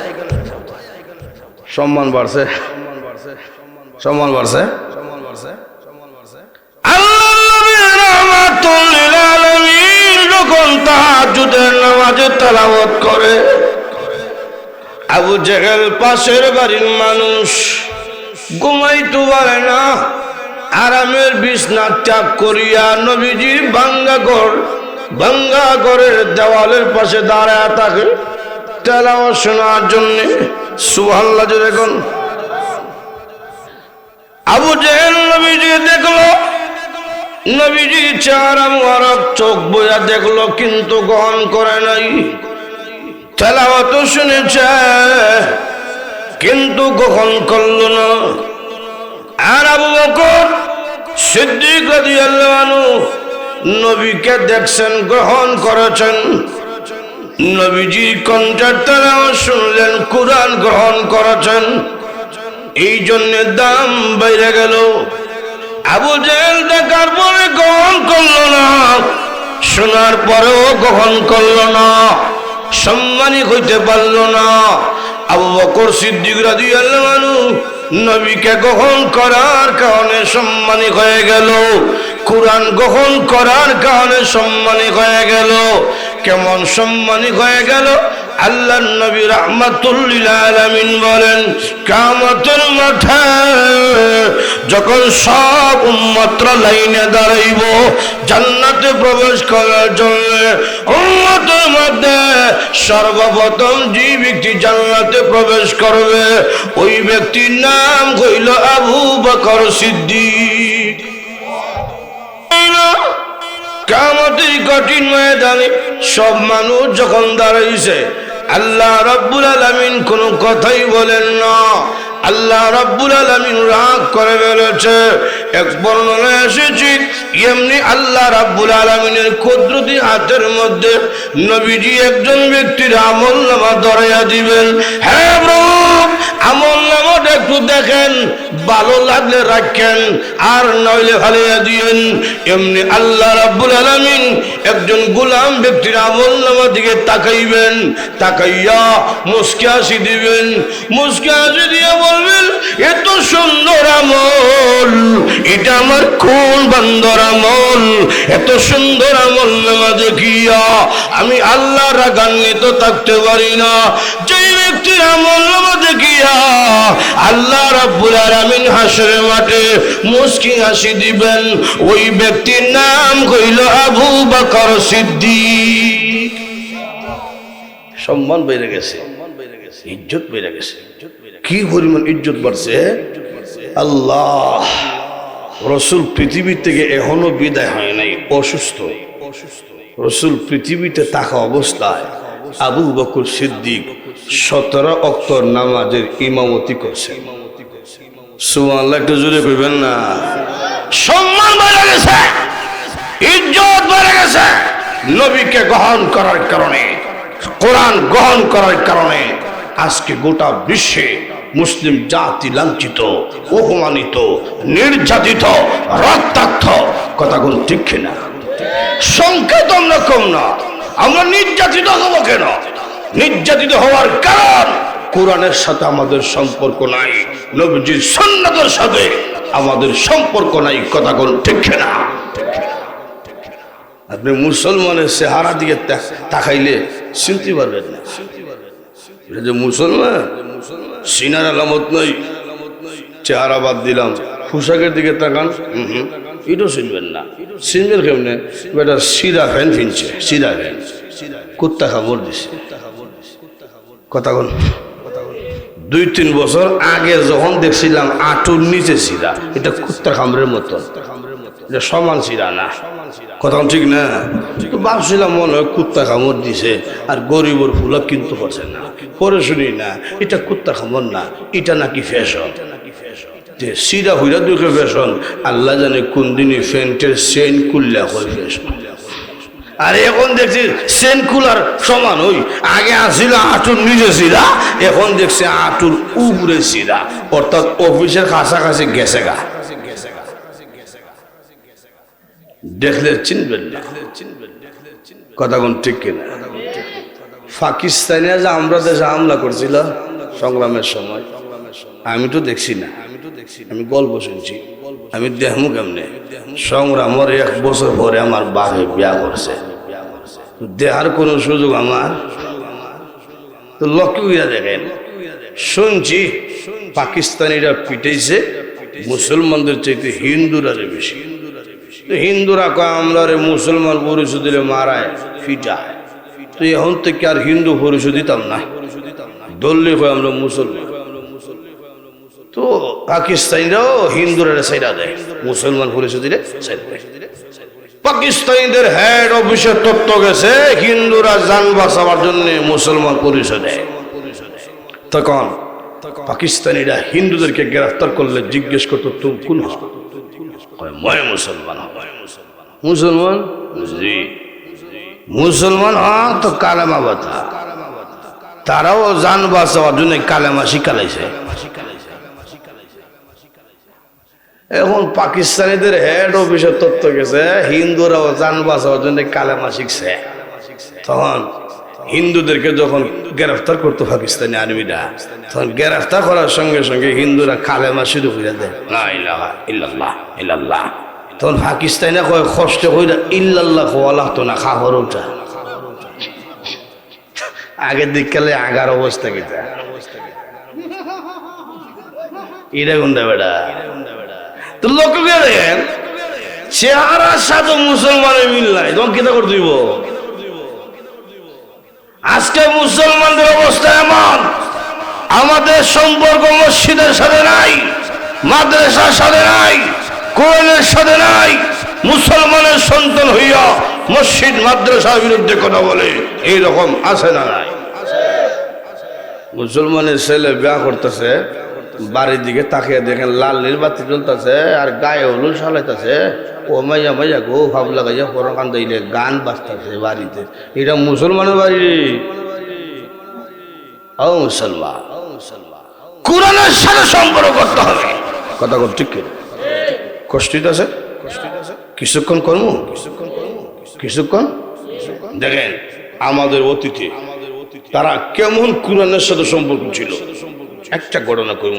সম্মান বাড়ছে, সম্মান বাড়ছে। যখন তাহাজ্জুদের নামাজে তেলাওয়াত করে, আবু জাহেল পাশের বাড়ির মানুষ ঘুমাইতে পারে না, আরামের বিছনা ত্যাগ করিয়া নবীজির ভাঙ্গা ঘরের দেওয়ালের পাশে দাঁড়ায় থাকে তেলাওয়াত শোনার জন্য। সুবহানাল্লাহ জোরে কোন। আবু জাহেল নবীজি দেখলো, নবীজি চেহারা মুবারক চোখ বইয়া দেখলো, কিন্তু গ্রহণ করে নাই। তেলাওয়াত শুনেছে কিন্তু গ্রহণ করলো না। আর আবু বকর সিদ্দিক রাদিয়াল্লাহু আনহু নবীকে দেখছেন, গ্রহণ করেছেন, নবীজির কণ্ঠের তেলাওয়াত শুনলেন, কুরআন গ্রহণ করেছেন, এই জন্য দাম বাইরে গেল। আবু জাহেল দেখার পরে গ্রহণ করলো না, শোনার পরেও গ্রহণ করলো না, সম্মানী হইতে পারল না। আবু বকর সিদ্দিক রাদিয়াল্লাহু আনহু নবীকে গ্রহণ করার কারণে সম্মানী হয়ে গেল, কুরআন গ্রহণ করার কারণে সম্মানী হয়ে গেল। কেমন সম্মানী হয়ে গেল? আল্লাহর নবী রাহমাতুল লিল আলামিন বলেন, কিয়ামতের মাঠে যখন সব উম্মতরা লাইনে দাঁড়াইব জান্নাতে প্রবেশ করার জন্য, উম্মতের মধ্যে সর্বপ্রথম যে ব্যক্তি জান্নাতে প্রবেশ করবে ওই ব্যক্তির নাম হইল আবু বকর সিদ্দিক। কিয়ামতের কঠিন ময়দানে সব মানুষ যখন দাঁড়াইছে, আল্লাহ রাব্বুল আলামিন কোনো কথাই বলেন না। আল্লাহ রাব্বুল আলামিন রাগ করে বলেছে। এক বর্ণনায় এসেছে, এমনি আল্লাহ রাব্বুল আলামিনের কুদরতি হাতের মধ্যে নবীজি একজন ব্যক্তির আমলনামা ধরাইয়া দিবেন। হ্যাঁ প্রভু, আমলনামাটা একটু দেখেন, ভালো লাগলে রাখেন আর নইলে ফালাইয়া দিয়েন। এমনি আল্লাহ রাব্বুল আলামিন একজন গোলাম ব্যক্তির আমলনামা দিকে তাকাইবেন, তাকাইয়া মুস্কি হাসি দিবেন। মুস্কি হাসি দিয়ে বলবেন, এত সুন্দর আমল, এটা আমার কোন বান্দার আমল? এত সুন্দর আমলনামা দেখিয়া আমি আল্লাহ রাগান্বিত থাকতে পারি না। যে ব্যক্তির আমলনামা দেখিয়া আল্লাহ রাব্বুল আলামিন হাসরের মাঠে মুস্কি হাসি দিবেন, ওই ব্যক্তির নাম হইল আবু বকর সিদ্দিক। সম্মান বেড়ে গেছে, ইজ্জত বেড়ে গেছে। কি পরিমাণ ইজ্জত বাড়ছে! আল্লাহ রসুল পৃথিবী থেকে এখনো বিদায় হয় নাই, অসুস্থ। রসুল পৃথিবীতে থাকা অবস্থায় আবু বকর সিদ্দিক 17 ওয়াক্ত নামাজের ইমামতি করছে। সুবহানাল্লাহ, একটু জোরে কইবেন না? সম্মান বেড়ে গেছে, ইজ্জত বেড়ে গেছে। নবীকে গ্রহণ করার কারণে, কোরআন গ্রহণ করার কারণে আজকে গোটা বিশ্বে মুসলিম জাতি লাঞ্ছিত, অপমানিত, নির্যাতিত, রক্তাক্ত। কথা কোন ঠিক কিনা? সংখ্যা তো আমরা কম না, আমরা নির্যাতিত হবো কেন? নির্যাতিত হওয়ার কারণ কোরআনের সাথে আমাদের সম্পর্ক নাই, নবীজির সুন্নাতের সাথে আমাদের সম্পর্ক নাই। কথা কোন ঠিক কিনা? আপনি মুসলমানের চেহারা দিকে তাকাইলে চিনতে পারবেন না এটা যে মুসলমান। সিনার আলামত নাই, চেহারা বাদ দিলাম, পোশাকের দিকে তাকান, এটাও চিনবেন না। চিনবেন কেমনে? বেটা সিরা ফ্যান ফিনছে, সিরা ফ্যান, কুত্তা খাবার দিছে। কথা বল, 2-3 বছর আগে যখন দেখছিলাম আঁটুর নিচে সিরা, এটা কুত্তা খামরের মতো, এটা সমান সিরা না। কথা ঠিক না? তো ভাবছিলাম মনে হয় কুত্তা কামড় দিছে আর গরিবর ফুলা কিন্তু পারছে না। পরে শুনি না, এটা কুত্তা কামড় না, এটা নাকি ফ্যাশন। সিরা হইরা দুঃখে ফ্যাশন, আল্লাহ জানে কোন দিনই ফ্যান্টের চেন কুল্লা হয় ফ্যাশন। আর এখন দেখছি চেন কুলার সমান ওই আগে আসছিল আঁটুর নিচে সিরা, এখন দেখছি আঁটুর উপরে সিরা, অর্থাৎ অফিসের কাছাকাছি গেছে গা। দেখলে চিনবেন না। কথা কোন ঠিক কিনা? পাকিস্তানে যে আমরা দেশে হামলা করছিল সংগ্রামের সময়, আমি তো দেখছি না, আমি গল্প শুনছি। আমি দেখমু কেমনে? সংগ্রামের 1 বছর পরে আমার বাপে বিয়া করছে, দেহার কোন সুযোগ আমার তো লক্ষ্য করিয়া দেখেন। শুনছি পাকিস্তানিরা পিটাইছে মুসলমানদের চাইতে হিন্দুরা বেশি। হিন্দুরা কয় আমরা রে মুসলমান পরিচয় দিলে মারায়, ফিটায়। তো এখন থেকে আর হিন্দু পরিচয় দিতাম না, দললে কয় আমরা মুসলমান। তো পাকিস্তানিরাও হিন্দুরা সাইডা দেয়, মুসলমান পরিচয় দিলে সাইডা দেয়। পাকিস্তানিদের হেড অফিসের তথ্য গেছে হিন্দুরা জান বাঁচাবার জন্য মুসলমান পরিচয় দেয়। তখন পাকিস্তানিরা হিন্দুদেরকে গ্রেফতার করলে জিজ্ঞেস করতো তুমি কোন মুসলমান? মুসলমান? জি। মুসলমান তো কালেমা বাতা, তারাও জান বাঁচাবার জন্য কালেমা শিখালাইছে। এখন পাকিস্তানিদের হেড অফিসের তথ্য গেছে হিন্দুরাও জান বাঁচাবার জন্য কালেমা শিখছে। তখন হিন্দুদেরকে যখন গ্রেফতার করতো পাকিস্তানি আর্মিরা, তখন গ্রেফতার করার সঙ্গে সঙ্গে হিন্দুরা কালেমা শুরু করে দেয়, লা ইলাহা ইল্লাল্লাহ ইল্লাল্লাহ। তখন পাকিস্তানিরা কয় কষ্ট কইরা ইল্লাল্লাহ ওয়া লাগতো না, খাবার ওটা। আগের দিককালে আগার অবস্থা কিতা এটা কোনটা বেটা তো লোক দেখেন চেহারার সাথে মুসলমানের মিল নাই তখন কিতা করে দিব আজকে মুসলমানদের অবস্থা এমন আমাদের সম্পর্ক মসজিদের সাথে নাই মাদ্রাসার সাথে নাই কোরআনের সাথে নাই মুসলমানের সন্তান হইয়া মসজিদ মাদ্রাসার বিরুদ্ধে কথা বলে এইরকম আছে না নাই মুসলমানের ছেলে বিয়া করতেছে বাড়ির দিকে তাকিয়ে দেখেন লাল নীল বাতি জ্বলতেছে আর গায়ে হলুদ সালাইতেছে ও মাইয়া মাইয়া গো ভাব লাগাইয়া পরকান দিলে গান বাজতেছে বাড়িতে এটা মুসলমানের বাড়ি ও মুসলমান কোরআনের সাথে সম্পর্ক করতে হবে কথা কর ঠিক কষ্ট আছে কিছুক্ষণ কর্ম কিছুক্ষণ দেখেন আমাদের অতীতে তারা কেমন কোরআনের সাথে সম্পর্ক ছিল একটা ঘটনা করব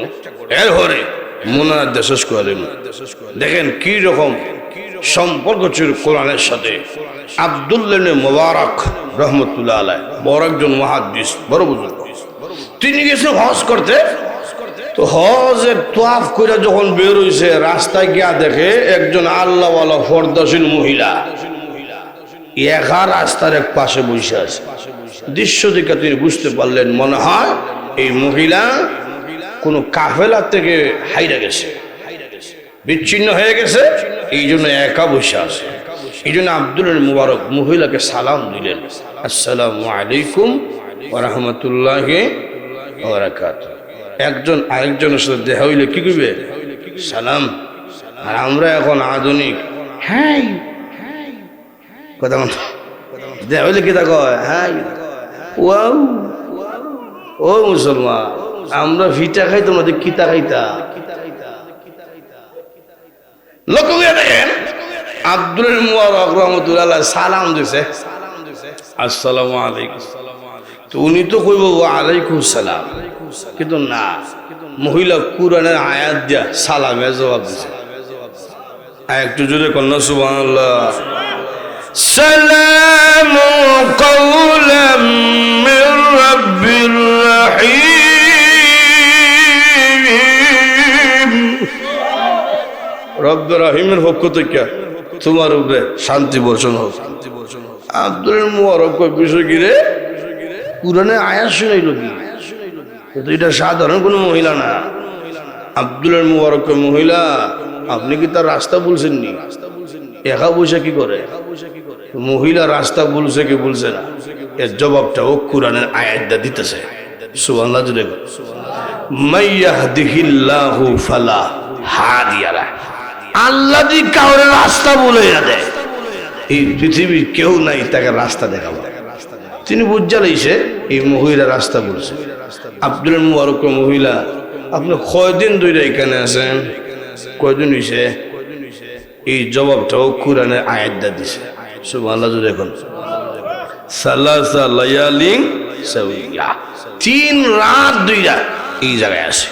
এর হরে মোনার দেশেষ করেন দেখেন কি রকম সম্পর্ক ছিল কোরআনের সাথে আব্দুল্লাহ ইবনে মুবারক রহমতুল্লাহ আলাইহি বড় একজন মুহাদ্দিস বড় বুজুর্গ তিনি গেছে হজ করতে তো হজের তোয়াফ করে যখন বের হইছে রাস্তায় গিয়া দেখে একজন আল্লাহওয়ালা পর্দাশীল মহিলা একা রাস্তার এক পাশে বসে আছে দৃশ্য দেখে তিনি বুঝতে পারলেন মনে হয় এই মহিলা কোন কাফেলা থেকে হাইরা গেছে বিচ্ছিন্ন হয়ে গেছে এই জন্য একা বসে আছে এই জন্য আব্দুল্লাহ মুবারক মহিলাকে সালাম দিলেন আসসালামু আলাইকুম ওয়া রাহমাতুল্লাহি ওয়া বারাকাতুহু একজন আরেকজনের সাথে দেখা হইলে কি করবে সালাম আর আমরা এখন আধুনিক হ্যাঁ কথা দেখা হইলে কি তা কয় হ্যাঁ ওয়াও ও মুসলমান আমরা ভিটা খাই তোমাদের কিতা খাইতা লোক দেখেন আব্দুল মুবারক রহমতুল্লাহ সালাম দিছে আসসালামু আলাইকুম তো উনি তো কইব ওয়ালাইকুম সালাম কিন্তু না মহিলা কুরআনের আয়াত দিয়া সালামে জবাব দিছে একটু জোরে কন্যা সুবহানাল্লাহ সালামু কাওলাম মির রাব্বির রহিম রব্ব রহিমের পক্ষ থেকে তোমার উপরে শান্তি বর্ষণ হোক আব্দুল মুবারক বিষয় কি রে কুরআনে আয়াত শুনাইল কি তো এটা সাধারণ কোনো মহিলা না আব্দুল মুবারক মহিলা আপনি কি তার রাস্তা বলছেন নি একা বসে কি করে মহিলা রাস্তা বলছে কি বলছে না এর জবাবটা ও কুরআনের আয়াতটা দিতেছে সুবহানাল্লাহ জুড়ে মাইয়াহদিহিল্লাহু ফালা হাদিয়া লা আল্লাহ যদি কাউরে রাস্তা বলে দেয় এই পৃথিবীর কেউ নাই তাকে রাস্তা দেখাবো তিনি বুঝা লাইছে এই মহিলা রাস্তা বলছে আব্দুল মুবারক মহিলা আপনি কয়দিন ধরে এখানে আছেন কয়দিন হইছে এই জবাবটাও কোরআনের আয়াতটা দিছে সুবহানাল্লাহ দেখুন সালাসা লায়ালিন সাওয়া 3 রাত 2 রাত এই জায়গায় আছে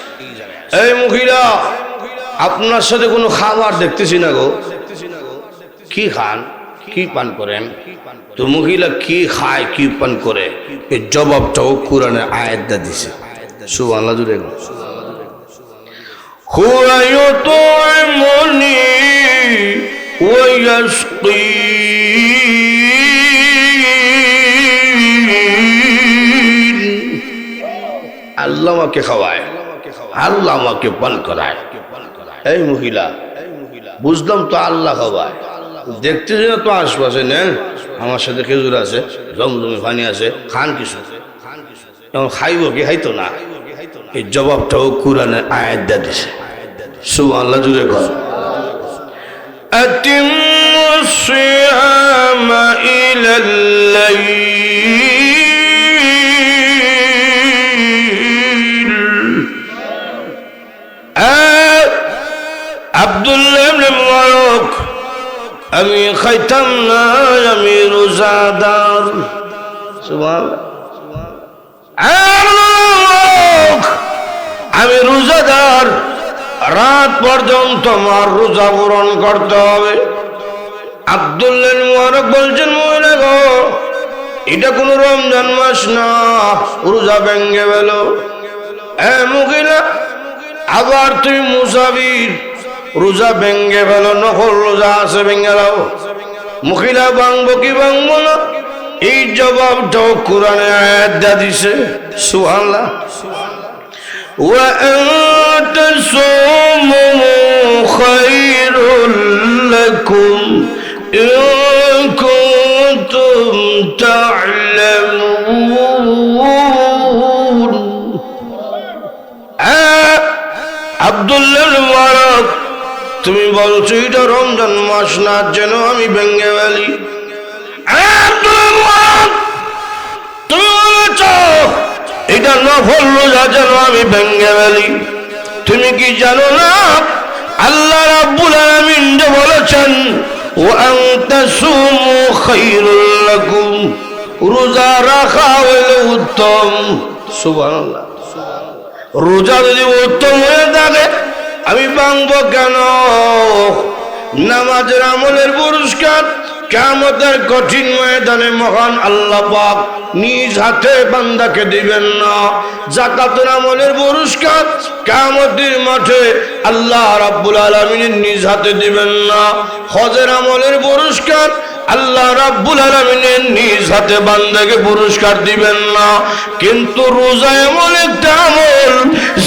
এই মহিলা আপনার সাথে কোনো খাবার দেখতেছি না গো কি খান কি পান করেন তো মহিলা কি খায় কি পান করে এই জবাবটাও কোরআনের আয়াতটা দিছে সুবহানাল্লাহ জুড়ে হুয়া ইউতইমুনি ওয়া ইয়াসকিন আল্লাহ আমাকে খাওয়ায় আল্লাহ আমাকে পান করায় এই মহিলা বুঝলাম তো আল্লাহ খাওয়ায় দেখতে না তো আশপাশে নেন আমার সাথে খেজুর আছে জমজমে পানি আছে খান কিছু এখন খাইব কি খাইতো না এই জবাবটাও কোরআনের আয়াত দিছে সুবহানাল্লাহ জুড়ে কর আতিমুস সিয়ামা ইলাল লাইল আব্দুল্লাহ ইবনে মুবারক আমি খাইতাম না আমি রোজাদার আমি রোজাদার রাত পর্যন্ত আমার রোজা পূরণ করতে হবে আব্দুল্লাহ মুবারক বলছেন মহিলা গো এটা কোন রমজান মাস না, রোজা ভেঙে গেল। মহিলা আবার তুমি মুসাফির, রোজা ভেঙে গেল, নকল রোজা আছে ভেঙে দাও। মহিলা ভাঙবো কি ভাঙবো না, এই জবাবটাও কোরআনে আয়াত দিয়া দিছে। সুবহানাল্লাহ। ওয়া আন তাসুমু খায়রুল লাকুম ইন কুনতুম তা'লামুন। আব্দুল্লাহ মুবারক, তুমি বলছো এটা রমজান মাস না, যেন আমি ভেঙে ফেলি। তুমি বলেছ এটা নফল রোজা, যেন আমি ভেঙে ফেলি। তুমি কি জানো না আল্লাহ রাব্বুল আলামিন যে বলেছেন ওয়া আন তাসুমু খায়রুল লাকুম, রোজা রাখা হইলে উত্তম। সুবহানাল্লাহ। রোজা যদি উত্তম হয়ে থাকে আমি ভাঙবো কেন? নামাজের আমলের পুরস্কার কিয়ামতের কঠিন ময়দানে মহান আল্লাহ পাক নিজ হাতে বান্দাকে দিবেন না। যাকাতের আমলের পুরস্কার কিয়ামতের মাঠে আল্লাহ রাব্বুল আলামিন নিজ হাতে দিবেন না। হজের আমলের পুরস্কার আল্লাহ রাব্বুল আলামিন নিজ হাতে বান্দাকে পুরস্কার দিবেন না। কিন্তু রোজা এমন একটা আমল,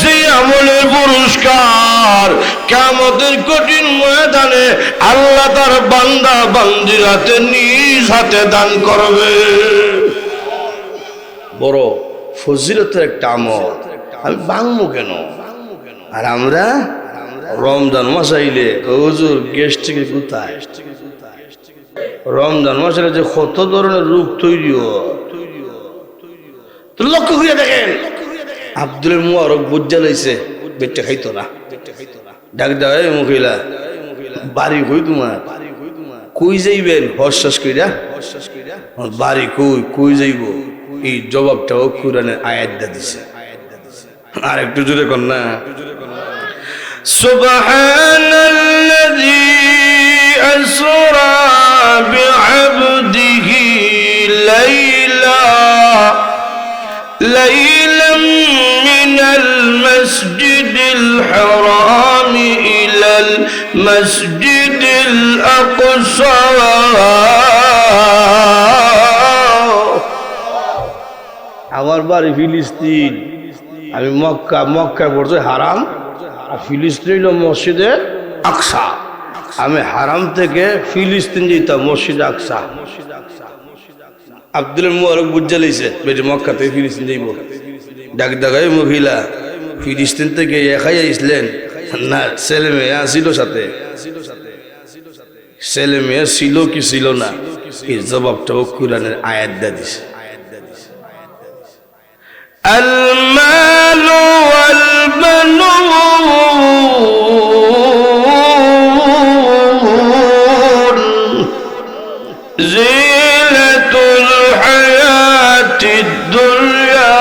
যে আমলের পুরস্কার কিয়ামতের কঠিন ময়দানে আল্লাহ তার বান্দা বান্দির হাতে নিজ হাতে দান করবে। বড় ফজিলতের একটা আমল, আমি ভাঙবো কেন? আর আমরা রমজান মাস আইলে হুজুর গেস্টকে কোথায়? রমজান মাসের যে কত ধরনের রোগ তৈরি হয়, লক্ষ্য করে দেখেন। আব্দুল মুবারক বুঝা লইছে বেটে খাইতো না, ডাক দেয় মহিলা বাড়ি কই তোমার? কই যাইবেন? হর্ষাস কইরা বাড়ি কই, কই যাইব? এই জবাবটাও কোরআনের আয়াত দা দিছে। আর একটু জোরে কর না। সুবহানাল্লাযী আসরা بعبده ليلا من المسجد الحرام إلى المسجد الأقصى আমার বাড়ি ফিলিস্তিন, আমি মক্কা পড়ছি হারাম, আর ফিলিস্তিন মসজিদে আকসা। আমি হারাম থেকে ফিলিস্তিন যেতাম মসজিদ আকসা। আব্দুল মুবারক বুঝা লইছে বেটি মক্কা থেকে ফিলিস্তিন যাইব। ডাক ডাকাই মহিলা ফিলিস্তিন থেকে একাই আইসলেন না? ছেলে মেয়ে আসিল সাথে? ছেলে মেয়ে ছিল কি ছিল না? এই জবাবটাও কোরআনের আয়াত দা দিছে। আল মালু ওয়াল বানুন জিনাতুল হায়াতিদ দুনিয়া।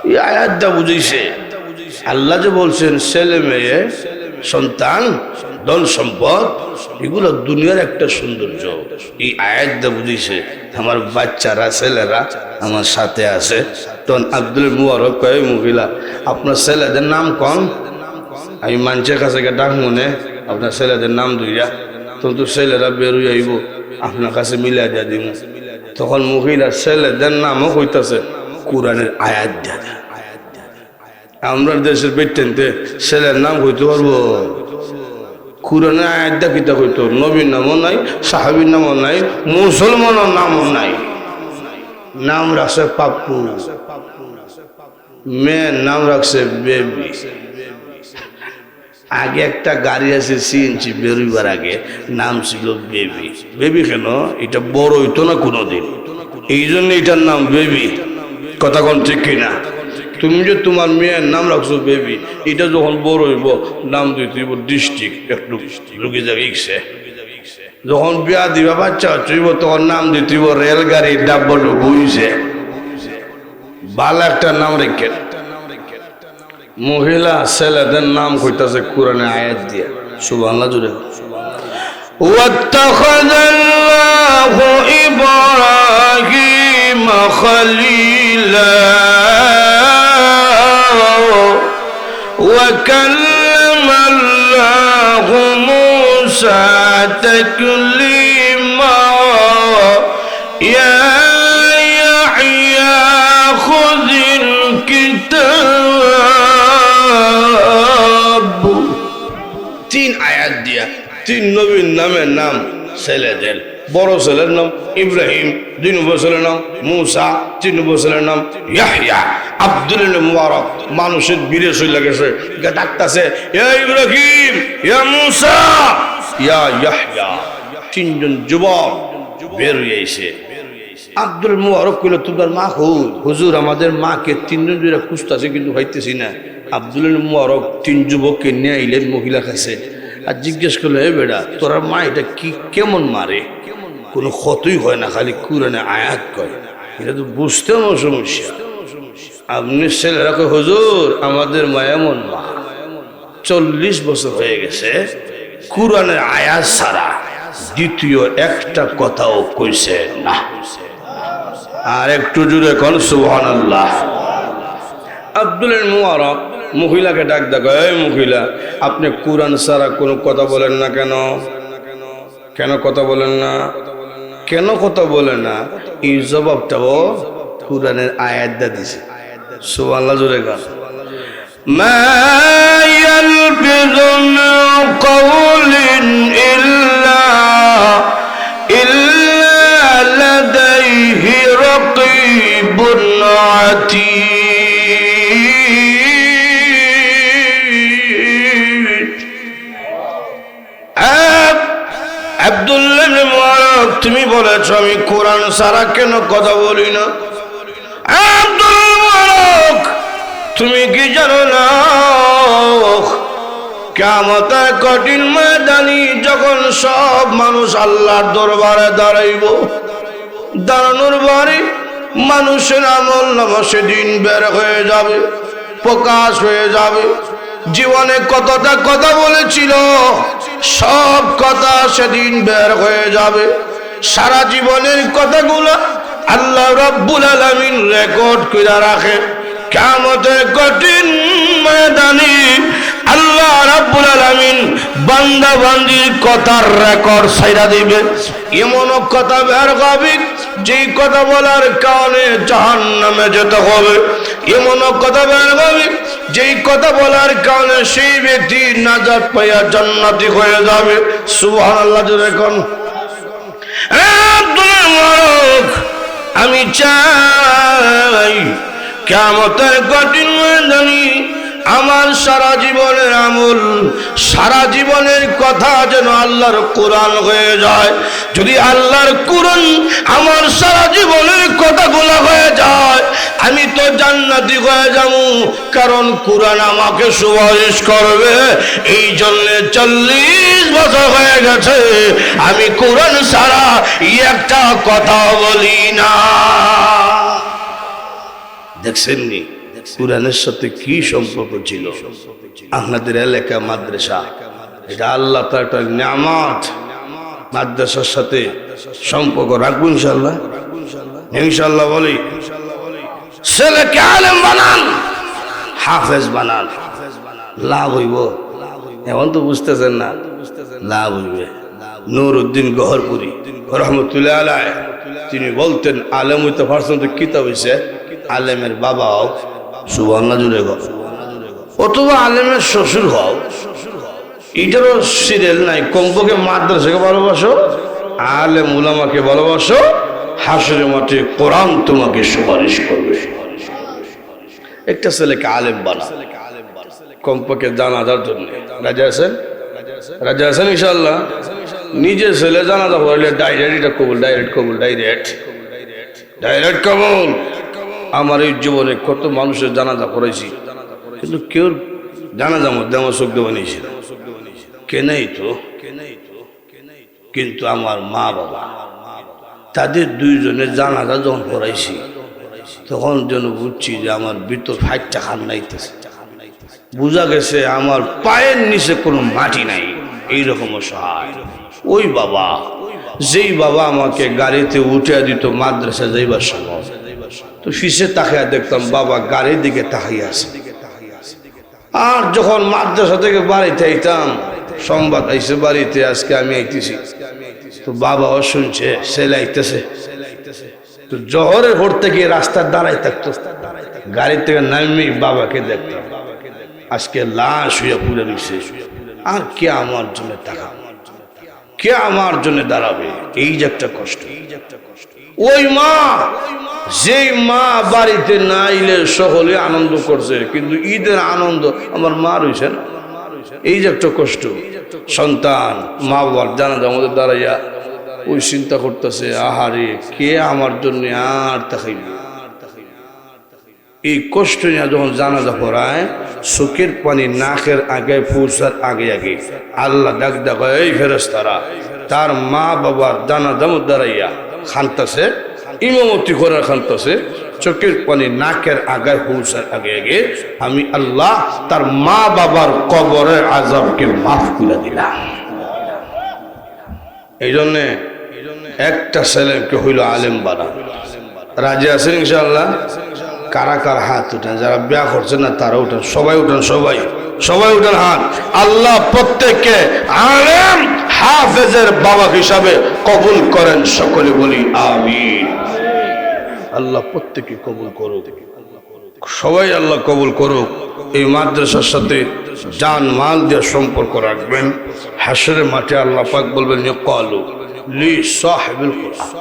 এই আয়াতটা বুঝাইছে আল্লাহ যে বলছেন ছেলে মেয়ে সন্তান ধন সম্পদ এগুলো দুনিয়ার একটা সৌন্দর্য। এই আয়াতটা বুঝাইছে আমার বাচ্চারা ছেলেরা আমার সাথে আছে। তখন আব্দুল মুবারক কয় মহিলা আপনার ছেলেদের নাম কন, আমি মানুষের কাছে ডাক মনে আপনার ছেলেদের নাম দুইয়া, তখন তো ছেলেরা বেরোই আইব আপনার কাছে মিলাই দিয়া দিব। তখন মহিলা ছেলেদের নামও কইতাছে কোরআনের আয়াত দিয়া। আমরা দেশের বেটেনতে ছেলের নাম কইতে পারবো? কোরআনের আয়াত দিয়া কিতা কইতো? নবীর নামও নাই, সাহাবীর নামও নাই, মুসলমানের নামও নাই। নাম রাখছে পাপ্পু, মেয়ের নাম রাখছে বেবি। আগে একটা গাড়ি আছে সিএনজি বেরোইবার আগে নাম ছিল বেবি। বেবি কেন? এটা বড় হইতো না কোনোদিন, এই জন্য এটার নাম বেবি। কথা কোন ঠিক কিনা? তুমি যে তোমার মেয়ের নাম রাখছো বেবি, এটা যখন বড় হইব নাম দিতে হইব ডিস্ট্রিক্ট, একটু রুগী যাবে ইকছে। যখন বিয়া দিবা বাচ্চা হইব তখন নাম দিতে হইব রেলগাড়ি ডাব্বা বুঝছে। ভালো একটা নাম রেখে। মহিলা ছেলেদের নাম কইতাছে কোরআনে আয়াত দিয়ে। সুবহানাল্লাহ জুড়ে واتخذ الله إبراهيم خليلا وكلم الله موسى تكليما يا يحيى خذ الكتاب তিন আয়াত দিয়া তিন নবীর নামের নাম ছেলেদের বড় ছেলের নাম ইব্রাহিম, 2 নম্বর ছেলের নাম মুসা, 3 নম্বর ছেলের নাম ইয়াহইয়া। আব্দুল মুবারক মানুষের বীরে চলে গেছে, ডাকতেছে ইয়া ইব্রাহিম, ইয়া মুসা, ইয়া ইয়াহইয়া। তিনজন যুবক বের হয়ে আইছে। আব্দুল মুবারক কইল তোমার মা হুজুর আমাদের মাকে তিনজন জুড়ে খুঁজতেছে কিন্তু হইতেছি না। আব্দুল মুবারক 3 যুবককে নিয়ে আইলেন মহিলা কাছে আর জিজ্ঞেস করলো এ বেটা তোরা মা এটা কি কেমন মারে, কোনো ক্ষতই হয় না, খালি কুরআনে আয়াত কয়, এটা তো বুঝতেও সমস্যা। আপনি ছেলেরা কয় হুজুর আমাদের মা এমন মা 40 বছর হয়ে গেছে কুরআনের আয়াত ছাড়া দ্বিতীয় একটা কথাও কইছে না। আর একটু জুড়ে কোন সুবহানাল্লাহ। আব্দুল মুবারক মহিলাকে ডাক দেখো, এই মহিলা আপনি কুরআন ছাড়া কোনো কথা বলেন না কেন? কেন কথা বলেন না? কেন কথা বলেন না? এই জবাবটাও কুরআনের আয়াত দা দিছে। সুবহানাল্লাহ জোরে গান। মা ইয়ালফিযু মিন কাওলিন ইল্লা লাদাইহি রাকীবুন আতীদ। আব্দুল্লাহ ইবনে মুবারক তুমি বলেছ আমি কোরআন ছাড়া কেন কথা বলি না? আব্দুল মুবারক তুমি কি জানো না কিয়ামতের কঠিন ময়দানে যখন সব মানুষ আল্লাহর দরবারে দাঁড়াইব, দাঁড়ানোর পরে মানুষের আমল নামা সেদিন বের হয়ে যাবে, প্রকাশ হয়ে যাবে। জীবনে কতটা কথা বলেছিল সব কথা সেদিন বের হয়ে যাবে। সারা জীবনের কথাগুলো আল্লাহ রাব্বুল আলামিন রেকর্ড করে রাখে। কিয়ামতের কঠিন ময়দানে আল্লাহ রাব্বুল আলামিন বান্দা বান্দির কথার রেকর্ড ছাইরা দিবে। এমন কথা বের হবে যেই কথা বলার কারণে জাহান্নামে যেতে হবে। এমন কথা বের হবে যেই কথা বলার কারণে সেই ব্যক্তি নাজাত পাইয়া জান্নাতি হয়ে যাবে। সুবহানাল্লাহ জোরে কোন। আব্দুল মুবারক আমি চাই কিয়ামতের কঠিন ময়দানে আমার সারা জীবনের আমল, সারা জীবনের কথা যেন আল্লাহর কোরআন হয়ে যায়। যদি আল্লাহর কোরআন আমার সারা জীবনের কথাগুলো হয়ে যায় আমি তো জান্নাতি হয়ে যাব, কারণ কোরআন আমাকে সুপারিশ করবে। এই জন্য 40 বছর হয়ে গেছে আমি কোরআন ছাড়া একটা কথা বলি না। দেখছেন নি কুরআনের সাথে কি সম্পর্ক ছিল? আপনাদের এলাকা মাদ্রাসা, এটা আল্লাহ তাআলার একটা নিয়ামত। মাদ্রাসার সাথে সম্পর্ক রাখবো ইনশাআল্লাহ, ইনশাআল্লাহ বলি। ছেলেকে আলেম বানান, হাফেজ বানান, লাভ হইব। এখন তো বুঝতেছেন না, লাভ হইবে। নুরউদ্দিন গহরপুরি রহমতুল্লাহ আলাইহি তিনি বলতেন আলেম হইতে পারছেন তো কিতাব হইছে আলেমের বাবা হও, সুবহানাল্লাহ জুড়ে গো, অথবা আলেমের শ্বশুর হও। এটারও সিরিয়াল নাই। কমপক্ষে মাদ্রাসাকে ভালোবাসো, আলেম উলামাকে ভালোবাসো, হাসরের মাঠে কোরআন তোমাকে সুপারিশ করবে। একটা ছেলেকে আলেম বানা, কমপক্ষে জানাজার জন্য। রাজা আছেন? রাজা আছেন ইনশাআল্লাহ? নিজে ছেলে জানাজা পড়লে ডাইরেক্ট এটা কবুল, ডাইরেক্ট কবুল, ডাইরেক্ট ডাইরেক্ট কবুল। আমার এই জীবনে কত মানুষের জানাজা পড়েছি, কিন্তু কেউ জানাজা মধ্যে আমার চোখ দেওয়া নিয়েছে কে নেই তো। কিন্তু আমার মা বাবা তাদের 2 জনের জানাজা যখন পড়াইছি তখন যেন বুঝছি যে আমার ভিতর ফাইটটা খান নাইতেছে। বোঝা গেছে আমার পায়ের নিচে কোনো মাটি নাই। এইরকম অসহায়। ওই বাবা, যেই বাবা আমাকে গাড়িতে উঠে দিত মাদ্রাসা যাইবার সময়, তো ফিসে তাকাইয়া দেখতাম বাবা গাড়ির দিকে তাকাইয়া আছে। আর যখন মাদ্রাসা থেকে বাড়িতে আইতাম, সংবাদ আইসে বাড়িতে আজকে আমি আইতেছি, তো বাবাও শুনছে ছেলে আইতেছে, তো জহরের ভোর থেকে রাস্তার দাঁড়াই থাকতো, গাড়ি থেকে নামে বাবাকে দেখতাম আজকে লাশ হইয়া পুড়ে রয়েছে। আর কে আমার জন্য তাকাবে, কে আমার জন্য দাঁড়াবে? এই যে একটা কষ্ট। ওই মা, যেই মা বাড়িতে না আইলে সকলে আনন্দ করছে, কিন্তু ঈদের আনন্দ আমার মা রয়েছে না। এই যে একটা কষ্ট। সন্তান মা বাবার জানাজা আমাদের দাঁড়াইয়া ওই চিন্তা করতেছে, আহারে কে আমার জন্য আর তাকাইবে। এই কষ্ট নিয়ে যখন জানাজা পড়ায়, চোখের পানি নাকের আগে পৌঁছার আগে আগে আল্লাহ ডাক ডাক, এই ফেরেশতারা তার মা বাবার জানাজা দাঁড়াইয়া খানতাছে, ইমামতি করার খানতাছে, চোখের পানি নাকের আগায় পৌঁছার আগে আগে আমি আল্লাহ তার মা বাবার কবরের আযাবকে মাফ করে দিলাম। এই জন্যে একটা ছেলেকে হইল আলেম বানা। রাজি আছেন ইনশাআল্লাহ? কারা কার হাত উঠেন, যারা বিয়া করছেন না তারা উঠেন, সবাই উঠেন, সবাই সবাই উঠেন হাত। আল্লাহ প্রত্যেককে আলেম হাফেজের বাবা হিসাবে কবুল করেন, সকলে বলি আমিন। আল্লাহ প্রত্যেকে কবুল করুক, সবাই আল্লাহ কবুল করুক। এই মাদ্রাসার সাথে জান মাল দিয়ে সম্পর্ক রাখবেন। হাসরের মাঠে আল্লাহ পাক বলবেন, ইয়াকালু লি সাহিবুল কুরআন।